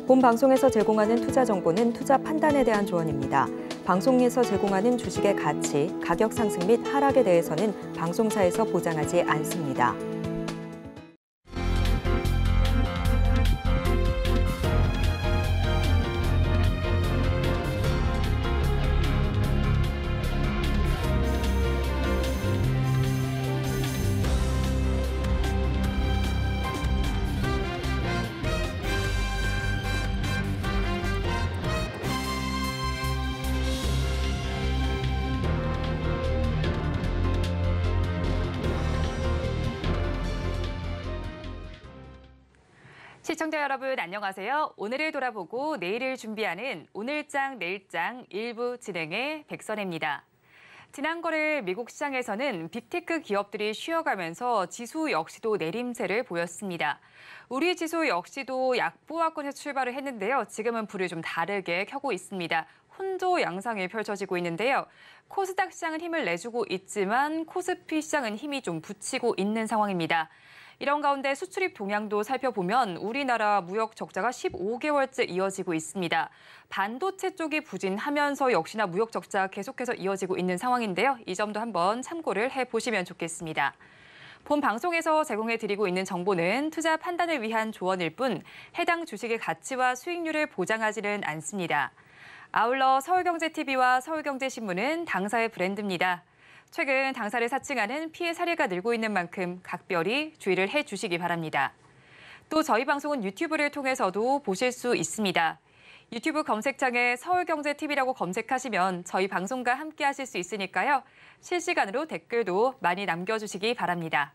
본 방송에서 제공하는 투자 정보는 투자 판단에 대한 조언입니다. 방송에서 제공하는 주식의 가치, 가격 상승 및 하락에 대해서는 방송사에서 보장하지 않습니다. 시청자 여러분 안녕하세요. 오늘을 돌아보고 내일을 준비하는 오늘장 내일장 1부 진행의 백선혜입니다. 지난 거래일 미국 시장에서는 빅테크 기업들이 쉬어가면서 지수 역시도 내림세를 보였습니다. 우리 지수 역시도 약보합권에서 출발을 했는데요. 지금은 불을 좀 다르게 켜고 있습니다. 혼조 양상이 펼쳐지고 있는데요. 코스닥 시장은 힘을 내주고 있지만 코스피 시장은 힘이 좀 붙이고 있는 상황입니다. 이런 가운데 수출입 동향도 살펴보면 우리나라 무역 적자가 15개월째 이어지고 있습니다. 반도체 쪽이 부진하면서 역시나 무역 적자 계속해서 이어지고 있는 상황인데요. 이 점도 한번 참고를 해보시면 좋겠습니다. 본 방송에서 제공해드리고 있는 정보는 투자 판단을 위한 조언일 뿐 해당 주식의 가치와 수익률을 보장하지는 않습니다. 아울러 서울경제TV와 서울경제신문은 당사의 브랜드입니다. 최근 당사를 사칭하는 피해 사례가 늘고 있는 만큼 각별히 주의를 해주시기 바랍니다. 또 저희 방송은 유튜브를 통해서도 보실 수 있습니다. 유튜브 검색창에 서울경제TV라고 검색하시면 저희 방송과 함께 하실 수 있으니까요. 실시간으로 댓글도 많이 남겨주시기 바랍니다.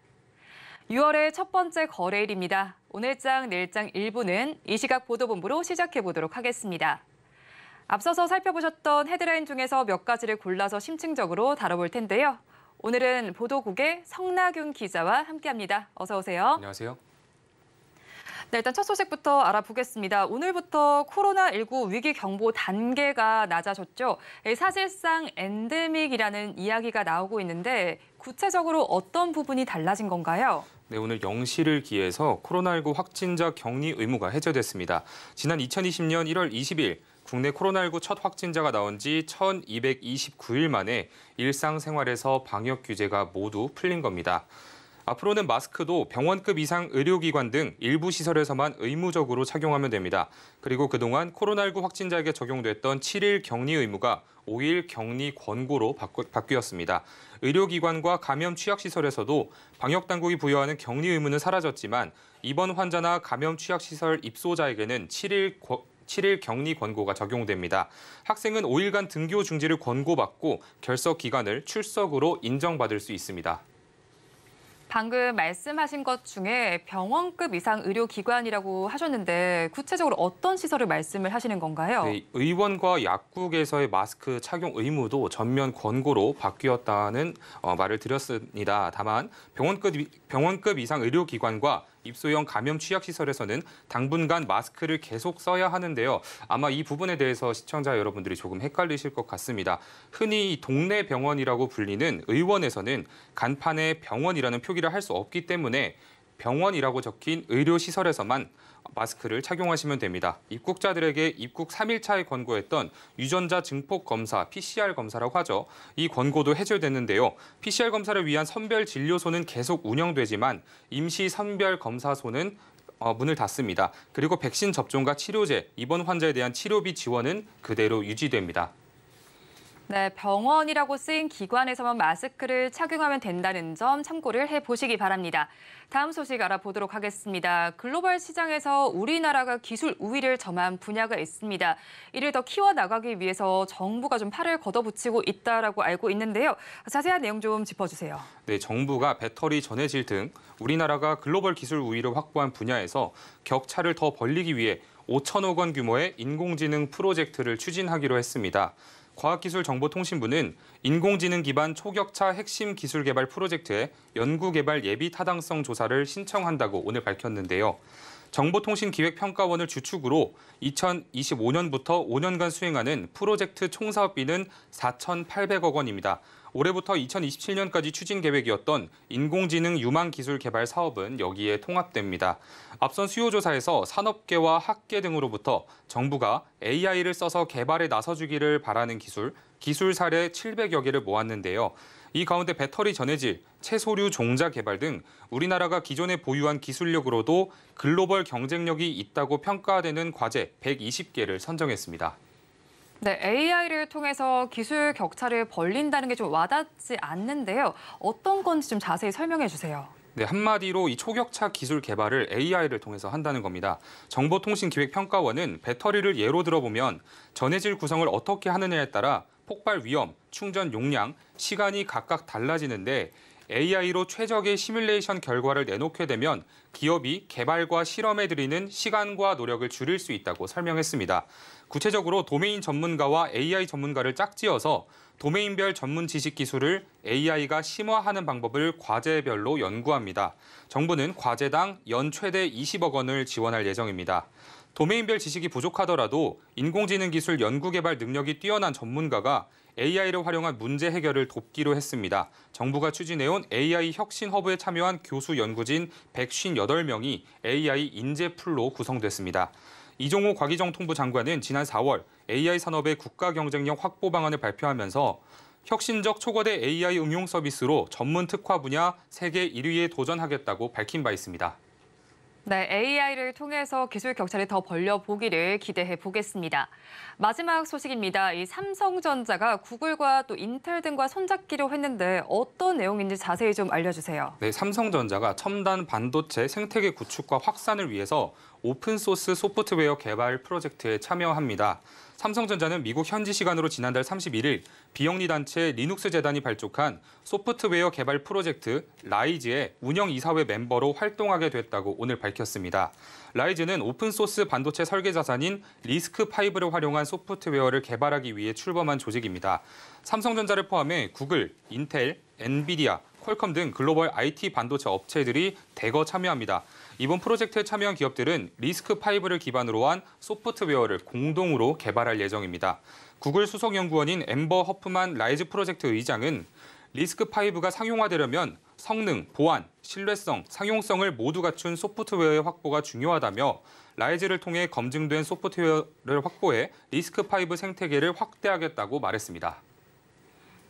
6월의 첫 번째 거래일입니다. 오늘장, 내일장 1부는 이 시각 보도본부로 시작해보도록 하겠습니다. 앞서서 살펴보셨던 헤드라인 중에서 몇 가지를 골라서 심층적으로 다뤄볼 텐데요. 오늘은 보도국의 성나균 기자와 함께합니다. 어서 오세요. 안녕하세요. 네, 일단 첫 소식부터 알아보겠습니다. 오늘부터 코로나19 위기 경보 단계가 낮아졌죠. 사실상 엔데믹이라는 이야기가 나오고 있는데 구체적으로 어떤 부분이 달라진 건가요? 네, 오늘 0시를 기해서 코로나19 확진자 격리 의무가 해제됐습니다. 지난 2020년 1월 20일 국내 코로나19 첫 확진자가 나온 지 1229일 만에 일상생활에서 방역 규제가 모두 풀린 겁니다. 앞으로는 마스크도 병원급 이상 의료기관 등 일부 시설에서만 의무적으로 착용하면 됩니다. 그리고 그동안 코로나19 확진자에게 적용됐던 7일 격리 의무가 5일 격리 권고로 바뀌었습니다. 의료기관과 감염 취약시설에서도 방역당국이 부여하는 격리 의무는 사라졌지만 입원 환자나 감염 취약시설 입소자에게는 7일 격리 권고가 적용됩니다. 학생은 5일간 등교 중지를 권고받고 결석 기간을 출석으로 인정받을 수 있습니다. 방금 말씀하신 것 중에 병원급 이상 의료기관이라고 하셨는데 구체적으로 어떤 시설을 말씀을 하시는 건가요? 네, 의원과 약국에서의 마스크 착용 의무도 전면 권고로 바뀌었다는 말을 드렸습니다. 다만 병원급 이상 의료기관과 입소형 감염 취약시설에서는 당분간 마스크를 계속 써야 하는데요. 아마 이 부분에 대해서 시청자 여러분들이 조금 헷갈리실 것 같습니다. 흔히 동네 병원이라고 불리는 의원에서는 간판에 병원이라는 표기를 할 수 없기 때문에 병원이라고 적힌 의료시설에서만 마스크를 착용하시면 됩니다. 입국자들에게 입국 3일차에 권고했던 유전자 증폭 검사, PCR 검사라고 하죠. 이 권고도 해제됐는데요. PCR 검사를 위한 선별 진료소는 계속 운영되지만 임시 선별 검사소는 문을 닫습니다. 그리고 백신 접종과 치료제, 입원 환자에 대한 치료비 지원은 그대로 유지됩니다. 네, 병원이라고 쓰인 기관에서만 마스크를 착용하면 된다는 점 참고를 해보시기 바랍니다. 다음 소식 알아보도록 하겠습니다. 글로벌 시장에서 우리나라가 기술 우위를 점한 분야가 있습니다. 이를 더 키워나가기 위해서 정부가 좀 팔을 걷어붙이고 있다라고 알고 있는데요. 자세한 내용 좀 짚어주세요. 네, 정부가 배터리, 전해질 등 우리나라가 글로벌 기술 우위를 확보한 분야에서 격차를 더 벌리기 위해 5천억 원 규모의 인공지능 프로젝트를 추진하기로 했습니다. 과학기술정보통신부는 인공지능 기반 초격차 핵심 기술 개발 프로젝트의 연구개발 예비 타당성 조사를 신청한다고 오늘 밝혔는데요. 정보통신기획평가원을 주축으로 2025년부터 5년간 수행하는 프로젝트 총사업비는 4,800억 원입니다. 올해부터 2027년까지 추진 계획이었던 인공지능 유망 기술 개발 사업은 여기에 통합됩니다. 앞선 수요조사에서 산업계와 학계 등으로부터 정부가 AI를 써서 개발에 나서주기를 바라는 기술 사례 700여 개를 모았는데요. 이 가운데 배터리 전해질, 채소류 종자 개발 등 우리나라가 기존에 보유한 기술력으로도 글로벌 경쟁력이 있다고 평가되는 과제 120개를 선정했습니다. 네, AI를 통해서 기술 격차를 벌린다는 게 좀 와닿지 않는데요. 어떤 건지 좀 자세히 설명해 주세요. 네, 한마디로 이 초격차 기술 개발을 AI를 통해서 한다는 겁니다. 정보통신기획평가원은 배터리를 예로 들어보면 전해질 구성을 어떻게 하느냐에 따라 폭발 위험, 충전 용량, 시간이 각각 달라지는데 AI로 최적의 시뮬레이션 결과를 내놓게 되면 기업이 개발과 실험에 들이는 시간과 노력을 줄일 수 있다고 설명했습니다. 구체적으로 도메인 전문가와 AI 전문가를 짝지어서 도메인별 전문 지식 기술을 AI가 심화하는 방법을 과제별로 연구합니다. 정부는 과제당 연 최대 20억 원을 지원할 예정입니다. 도메인별 지식이 부족하더라도 인공지능 기술 연구개발 능력이 뛰어난 전문가가 AI를 활용한 문제 해결을 돕기로 했습니다. 정부가 추진해온 AI 혁신 허브에 참여한 교수 연구진 158명이 AI 인재풀로 구성됐습니다. 이종호 과기정통부 장관은 지난 4월 AI 산업의 국가 경쟁력 확보 방안을 발표하면서 혁신적 초거대 AI 응용 서비스로 전문 특화 분야 세계 1위에 도전하겠다고 밝힌 바 있습니다. 네, AI를 통해서 기술 격차를 더 벌려보기를 기대해 보겠습니다. 마지막 소식입니다. 이 삼성전자가 구글과 또 인텔 등과 손잡기로 했는데 어떤 내용인지 자세히 좀 알려주세요. 네, 삼성전자가 첨단 반도체 생태계 구축과 확산을 위해서 오픈소스 소프트웨어 개발 프로젝트에 참여합니다. 삼성전자는 미국 현지 시간으로 지난달 31일 비영리 단체 리눅스 재단이 발족한 소프트웨어 개발 프로젝트 라이즈의 운영이사회 멤버로 활동하게 됐다고 오늘 밝혔습니다. 라이즈는 오픈소스 반도체 설계 자산인 리스크5를 활용한 소프트웨어를 개발하기 위해 출범한 조직입니다. 삼성전자를 포함해 구글, 인텔, 엔비디아, 퀄컴 등 글로벌 IT 반도체 업체들이 대거 참여합니다. 이번 프로젝트에 참여한 기업들은 리스크5를 기반으로 한 소프트웨어를 공동으로 개발할 예정입니다. 구글 수석연구원인 엠버 허프만 라이즈 프로젝트 의장은 리스크5가 상용화되려면 성능, 보안, 신뢰성, 상용성을 모두 갖춘 소프트웨어의 확보가 중요하다며 라이즈를 통해 검증된 소프트웨어를 확보해 리스크5 생태계를 확대하겠다고 말했습니다.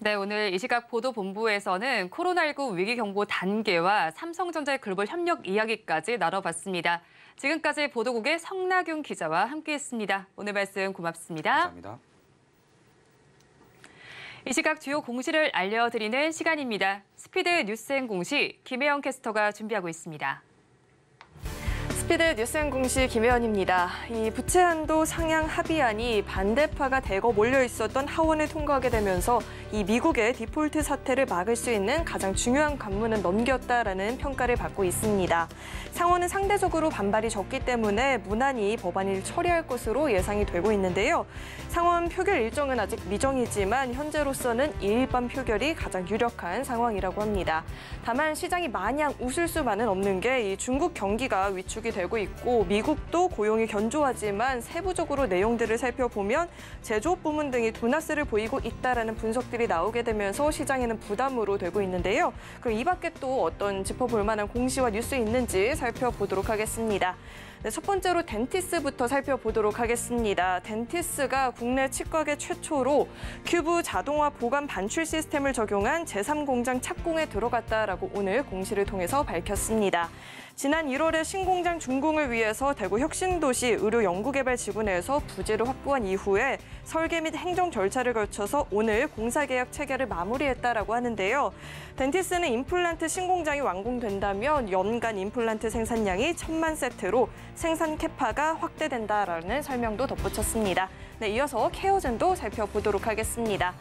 네, 오늘 이 시각 보도본부에서는 코로나19 위기경보 단계와 삼성전자의 글로벌 협력 이야기까지 나눠봤습니다. 지금까지 보도국의 성나균 기자와 함께했습니다. 오늘 말씀 고맙습니다. 감사합니다. 이 시각 주요 공시를 알려드리는 시간입니다. 스피드 뉴스엔 공시 김혜영 캐스터가 준비하고 있습니다. 스피드 뉴스엔 공시 김혜연입니다. 이 부채 한도 상향 합의안이 반대파가 대거 몰려 있었던 하원을 통과하게 되면서 이 미국의 디폴트 사태를 막을 수 있는 가장 중요한 관문은 넘겼다라는 평가를 받고 있습니다. 상원은 상대적으로 반발이 적기 때문에 무난히 법안을 처리할 것으로 예상이 되고 있는데요. 상원 표결 일정은 아직 미정이지만 현재로서는 일반 표결이 가장 유력한 상황이라고 합니다. 다만 시장이 마냥 웃을 수만은 없는 게 이 중국 경기가 위축이 되고 있고 미국도 고용이 견조하지만 세부적으로 내용들을 살펴보면 제조업 부문 등이 둔화세를 보이고 있다라는 분석들이 나오게 되면서 시장에는 부담으로 되고 있는데요. 그럼 이 밖에 또 어떤 짚어볼 만한 공시와 뉴스 있는지 살펴보도록 하겠습니다. 네, 첫 번째로 덴티스부터 살펴보도록 하겠습니다. 덴티스가 국내 치과계 최초로 큐브 자동화 보관 반출 시스템을 적용한 제3공장 착공에 들어갔다라고 오늘 공시를 통해서 밝혔습니다. 지난 1월에 신공장 준공을 위해서 대구 혁신도시 의료연구개발지구내에서 부지를 확보한 이후에 설계 및 행정 절차를 거쳐서 오늘 공사계약 체결을 마무리했다라고 하는데요. 덴티스는 임플란트 신공장이 완공된다면 연간 임플란트 생산량이 1,000만 세트로 생산 캐파가 확대된다라는 설명도 덧붙였습니다. 네, 이어서 케어젠도 살펴보도록 하겠습니다.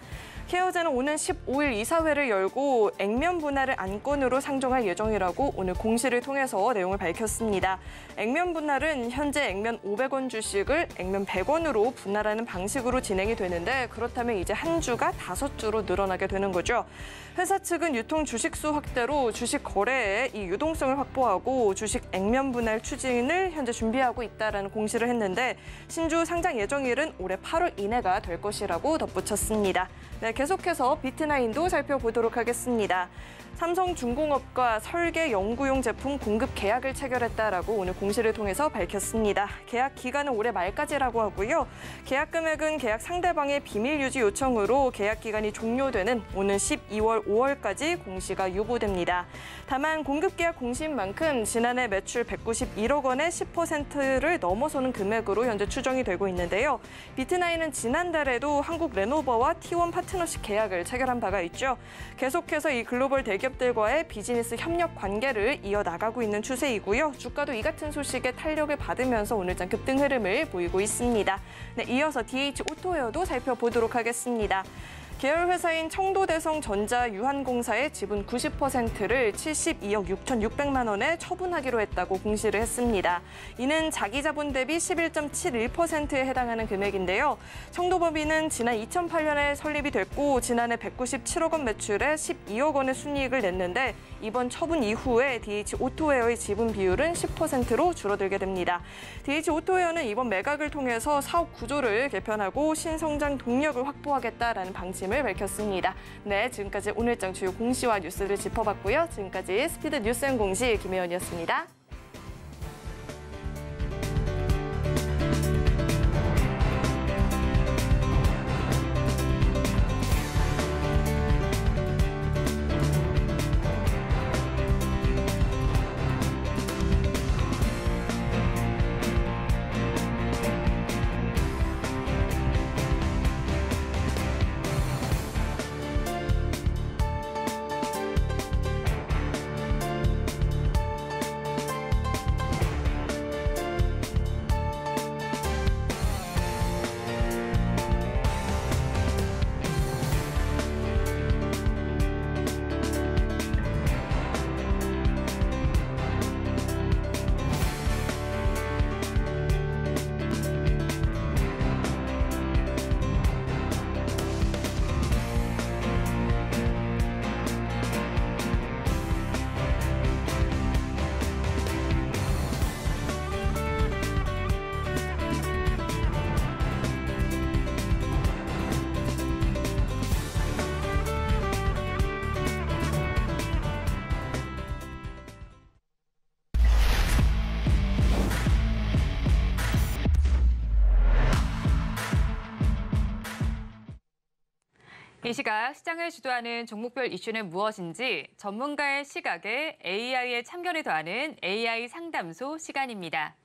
케어젠은 오는 15일 이사회를 열고 액면 분할을 안건으로 상정할 예정이라고 오늘 공시를 통해서 내용을 밝혔습니다. 액면 분할은 현재 액면 500원 주식을 액면 100원으로 분할하는 방식으로 진행이 되는데 그렇다면 이제 한 주가 5주로 늘어나게 되는 거죠. 회사 측은 유통 주식수 확대로 주식 거래에 이 유동성을 확보하고 주식 액면 분할 추진을 현재 준비하고 있다라는 공시를 했는데 신주 상장 예정일은 올해 8월 이내가 될 것이라고 덧붙였습니다. 네, 계속해서 비트나인도 살펴보도록 하겠습니다. 삼성중공업과 설계 연구용 제품 공급 계약을 체결했다라고 오늘 공시를 통해서 밝혔습니다. 계약 기간은 올해 말까지라고 하고요. 계약 금액은 계약 상대방의 비밀 유지 요청으로 계약 기간이 종료되는 오는 12월 5월까지 공시가 유보됩니다. 다만 공급 계약 공시인 만큼 지난해 매출 191억 원의 10%를 넘어서는 금액으로 현재 추정이 되고 있는데요. 비트나인은 지난달에도 한국 레노버와 T1 파트너십 계약을 체결한 바가 있죠. 계속해서 이 글로벌 대기업들과의 비즈니스 협력 관계를 이어나가고 있는 추세이고요. 주가도 이 같은 소식에 탄력을 받으면서 오늘장 급등 흐름을 보이고 있습니다. 네, 이어서 DH오토웨어도 살펴보도록 하겠습니다. 계열 회사인 청도대성전자 유한공사의 지분 90%를 72억 6,600만 원에 처분하기로 했다고 공시를 했습니다. 이는 자기 자본 대비 11.71%에 해당하는 금액인데요. 청도법인은 지난 2008년에 설립이 됐고 지난해 197억 원 매출에 12억 원의 순이익을 냈는데 이번 처분 이후에 DH오토웨어의 지분 비율은 10%로 줄어들게 됩니다. DH오토웨어는 이번 매각을 통해서 사업 구조를 개편하고 신성장 동력을 확보하겠다라는 방침을 밝혔습니다. 네, 지금까지 오늘장 주요 공시와 뉴스를 짚어봤고요. 지금까지 스피드 뉴스앤공시 김혜연이었습니다. 이 시각 시장을 주도하는 종목별 이슈는 무엇인지 전문가의 시각에 AI의 참견을 더하는 AI 상담소 시간입니다.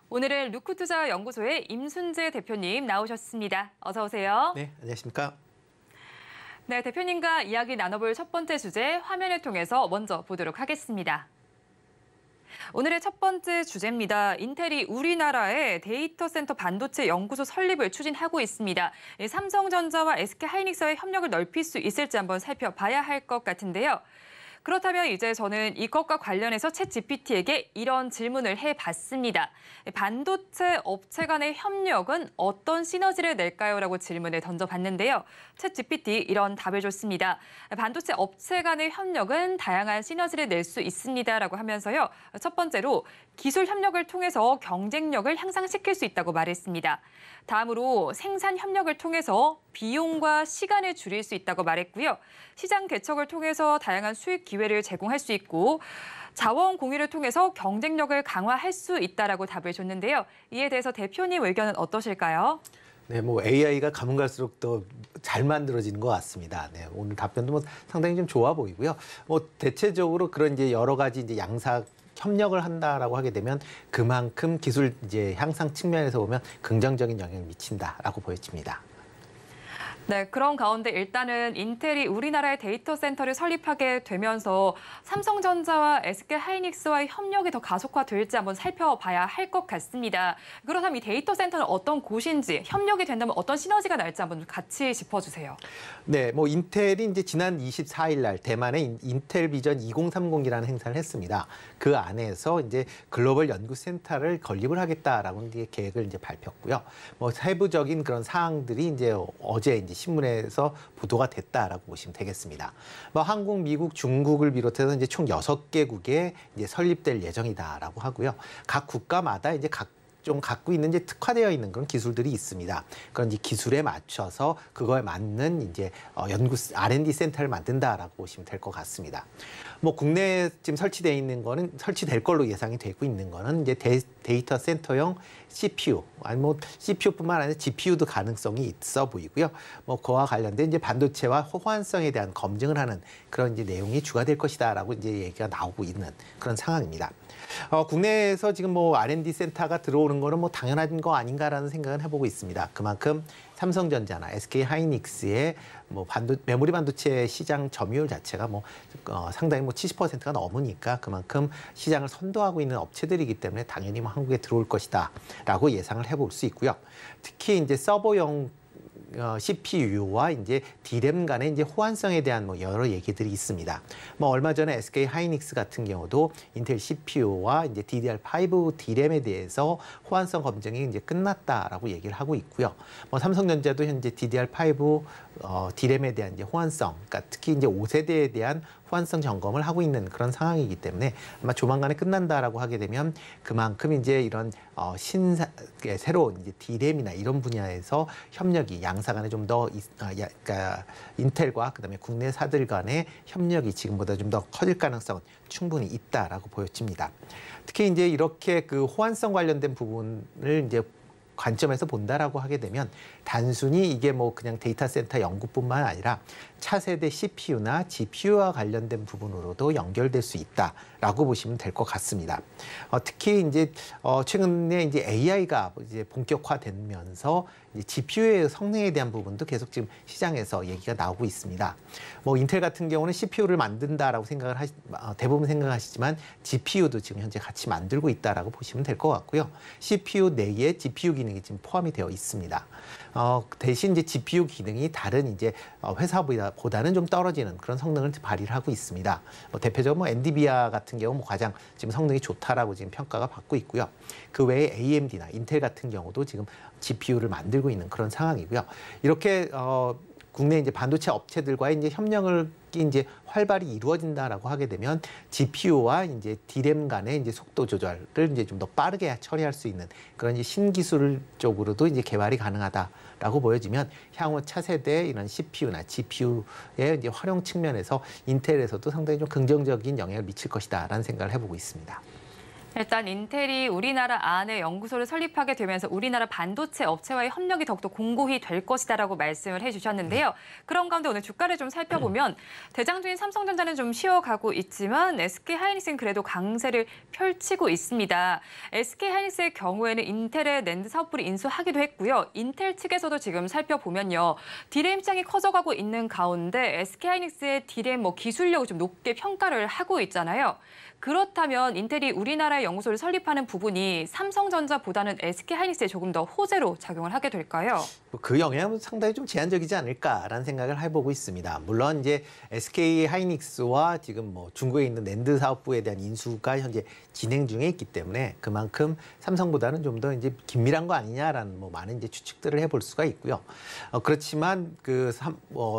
오늘은 루크투자연구소의 임순재 대표님 나오셨습니다. 어서 오세요. 네, 안녕하십니까. 네, 대표님과 이야기 나눠볼 첫 번째 주제 화면을 통해서 먼저 보도록 하겠습니다. 오늘의 첫 번째 주제입니다. 인텔이 우리나라의 데이터 센터 반도체 연구소 설립을 추진하고 있습니다. 삼성전자와 SK하이닉스와의 협력을 넓힐 수 있을지 한번 살펴봐야 할 것 같은데요. 그렇다면 이제 저는 이것과 관련해서 챗GPT에게 이런 질문을 해봤습니다. 반도체 업체 간의 협력은 어떤 시너지를 낼까요? 라고 질문을 던져봤는데요. 챗GPT 이런 답을 줬습니다. 반도체 업체 간의 협력은 다양한 시너지를 낼 수 있습니다. 라고 하면서요. 첫 번째로 기술 협력을 통해서 경쟁력을 향상시킬 수 있다고 말했습니다. 다음으로 생산 협력을 통해서 비용과 시간을 줄일 수 있다고 말했고요. 시장 개척을 통해서 다양한 수익 기회를 제공할 수 있고 자원 공유를 통해서 경쟁력을 강화할 수 있다라고 답을 줬는데요. 이에 대해서 대표님 의견은 어떠실까요? 네, 뭐 AI가 가면 갈수록 더 잘 만들어지는 것 같습니다. 네, 오늘 답변도 뭐 상당히 좀 좋아 보이고요. 뭐 대체적으로 그런 이제 여러 가지 이제 양사 협력을 한다라고 하게 되면 그만큼 기술 이제 향상 측면에서 보면 긍정적인 영향을 미친다라고 보여집니다. 네, 그런 가운데 일단은 인텔이 우리나라의 데이터 센터를 설립하게 되면서 삼성전자와 SK하이닉스와의 협력이 더 가속화될지 한번 살펴봐야 할 것 같습니다. 그렇다면 이 데이터 센터는 어떤 곳인지, 협력이 된다면 어떤 시너지가 날지 한번 같이 짚어주세요. 네, 뭐 인텔이 이제 지난 24일 날 대만의 인텔 비전 2030이라는 행사를 했습니다. 그 안에서 이제 글로벌 연구센터를 건립을 하겠다라고 이제 계획을 이제 발표했고요. 뭐 세부적인 그런 사항들이 이제 어제 이제 신문에서 보도가 됐다라고 보시면 되겠습니다. 뭐 한국, 미국, 중국을 비롯해서 이제 총 6개국에 이제 설립될 예정이다라고 하고요. 각 국가마다 이제 좀 갖고 있는 이제 특화되어 있는 그런 기술들이 있습니다. 그런 이제 기술에 맞춰서 그거에 맞는 이제 연구 R&D 센터를 만든다라고 보시면 될 것 같습니다. 뭐 국내에 지금 설치되어 있는 거는 설치될 걸로 예상이 되고 있는 거는 이제 데이터 센터용 CPU, 아니 뭐 CPU뿐만 아니라 GPU도 가능성이 있어 보이고요. 뭐 그와 관련된 이제 반도체와 호환성에 대한 검증을 하는 그런 이제 내용이 주가 될 것이다라고 이제 얘기가 나오고 있는 그런 상황입니다. 국내에서 지금 뭐 R&D 센터가 들어오는 거는 뭐 당연한 거 아닌가라는 생각은 해보고 있습니다. 그만큼 삼성전자나 SK 하이닉스의 뭐 메모리 반도체 시장 점유율 자체가 뭐 상당히 뭐 70%가 넘으니까 그만큼 시장을 선도하고 있는 업체들이기 때문에 당연히 뭐 한국에 들어올 것이다라고 예상을 해볼 수 있고요. 특히 이제 서버용 CPU와 이제 D램 간의 이제 호환성에 대한 뭐 여러 얘기들이 있습니다. 뭐 얼마 전에 SK 하이닉스 같은 경우도 인텔 CPU와 이제 DDR5 D램에 대해서 호환성 검증이 이제 끝났다라고 얘기를 하고 있고요. 뭐 삼성전자도 현재 DDR5 D램에 대한 이제 호환성, 그러니까 특히 이제 5세대에 대한 호환성 점검을 하고 있는 그런 상황이기 때문에 아마 조만간에 끝난다라고 하게 되면 그만큼 이제 이런 새로운 이제 D램이나 이런 분야에서 협력이 양사 간에 좀 더 그러니까 인텔과 그다음에 국내사들 간의 협력이 지금보다 좀 더 커질 가능성은 충분히 있다라고 보여집니다. 특히 이제 이렇게 그 호환성 관련된 부분을 이제 관점에서 본다라고 하게 되면 단순히 이게 뭐 그냥 데이터 센터 연구뿐만 아니라 차세대 CPU나 GPU와 관련된 부분으로도 연결될 수 있다라고 보시면 될 것 같습니다. 특히 이제 최근에 이제 AI가 이제 본격화되면서 이제 GPU의 성능에 대한 부분도 계속 지금 시장에서 얘기가 나오고 있습니다. 뭐 인텔 같은 경우는 CPU를 만든다라고 대부분 생각하시지만 GPU도 지금 현재 같이 만들고 있다라고 보시면 될 것 같고요. CPU 내에 GPU 기능이 지금 포함이 되어 있습니다. 대신 이제 GPU 기능이 다른 이제 회사보다는 좀 떨어지는 그런 성능을 발휘를 하고 있습니다. 대표적으로 뭐 엔비디아 같은 경우 뭐 가장 지금 성능이 좋다라고 지금 평가가 받고 있고요. 그 외에 AMD나 인텔 같은 경우도 지금 GPU를 만들고 있는 그런 상황이고요. 이렇게 국내 이제 반도체 업체들과의 이제 협력을 이제 활발히 이루어진다라고 하게 되면 GPU와 이제 D램 간의 이제 속도 조절을 이제 좀 더 빠르게 처리할 수 있는 그런 이제 신기술 쪽으로도 이제 개발이 가능하다라고 보여지면 향후 차세대 이런 CPU나 GPU의 이제 활용 측면에서 인텔에서도 상당히 좀 긍정적인 영향을 미칠 것이다라는 생각을 해보고 있습니다. 일단 인텔이 우리나라 안에 연구소를 설립하게 되면서 우리나라 반도체 업체와의 협력이 더욱더 공고히 될 것이다라고 말씀을 해주셨는데요. 그런 가운데 오늘 주가를 좀 살펴보면 대장주인 삼성전자는 좀 쉬어가고 있지만 SK 하이닉스는 그래도 강세를 펼치고 있습니다. SK 하이닉스의 경우에는 인텔의 낸드 사업부를 인수하기도 했고요. 인텔 측에서도 지금 살펴보면요. D램 시장이 커져가고 있는 가운데 SK 하이닉스의 D램 기술력을 좀 높게 평가를 하고 있잖아요. 그렇다면 인텔이 우리나라의 연구소를 설립하는 부분이 삼성전자보다는 SK 하이닉스에 조금 더 호재로 작용을 하게 될까요? 그 영향은 상당히 좀 제한적이지 않을까라는 생각을 해보고 있습니다. 물론 이제 SK 하이닉스와 지금 뭐 중국에 있는 낸드 사업부에 대한 인수가 현재 진행 중에 있기 때문에 그만큼 삼성보다는 좀 더 이제 긴밀한 거 아니냐라는 뭐 많은 이제 추측들을 해볼 수가 있고요. 그렇지만 그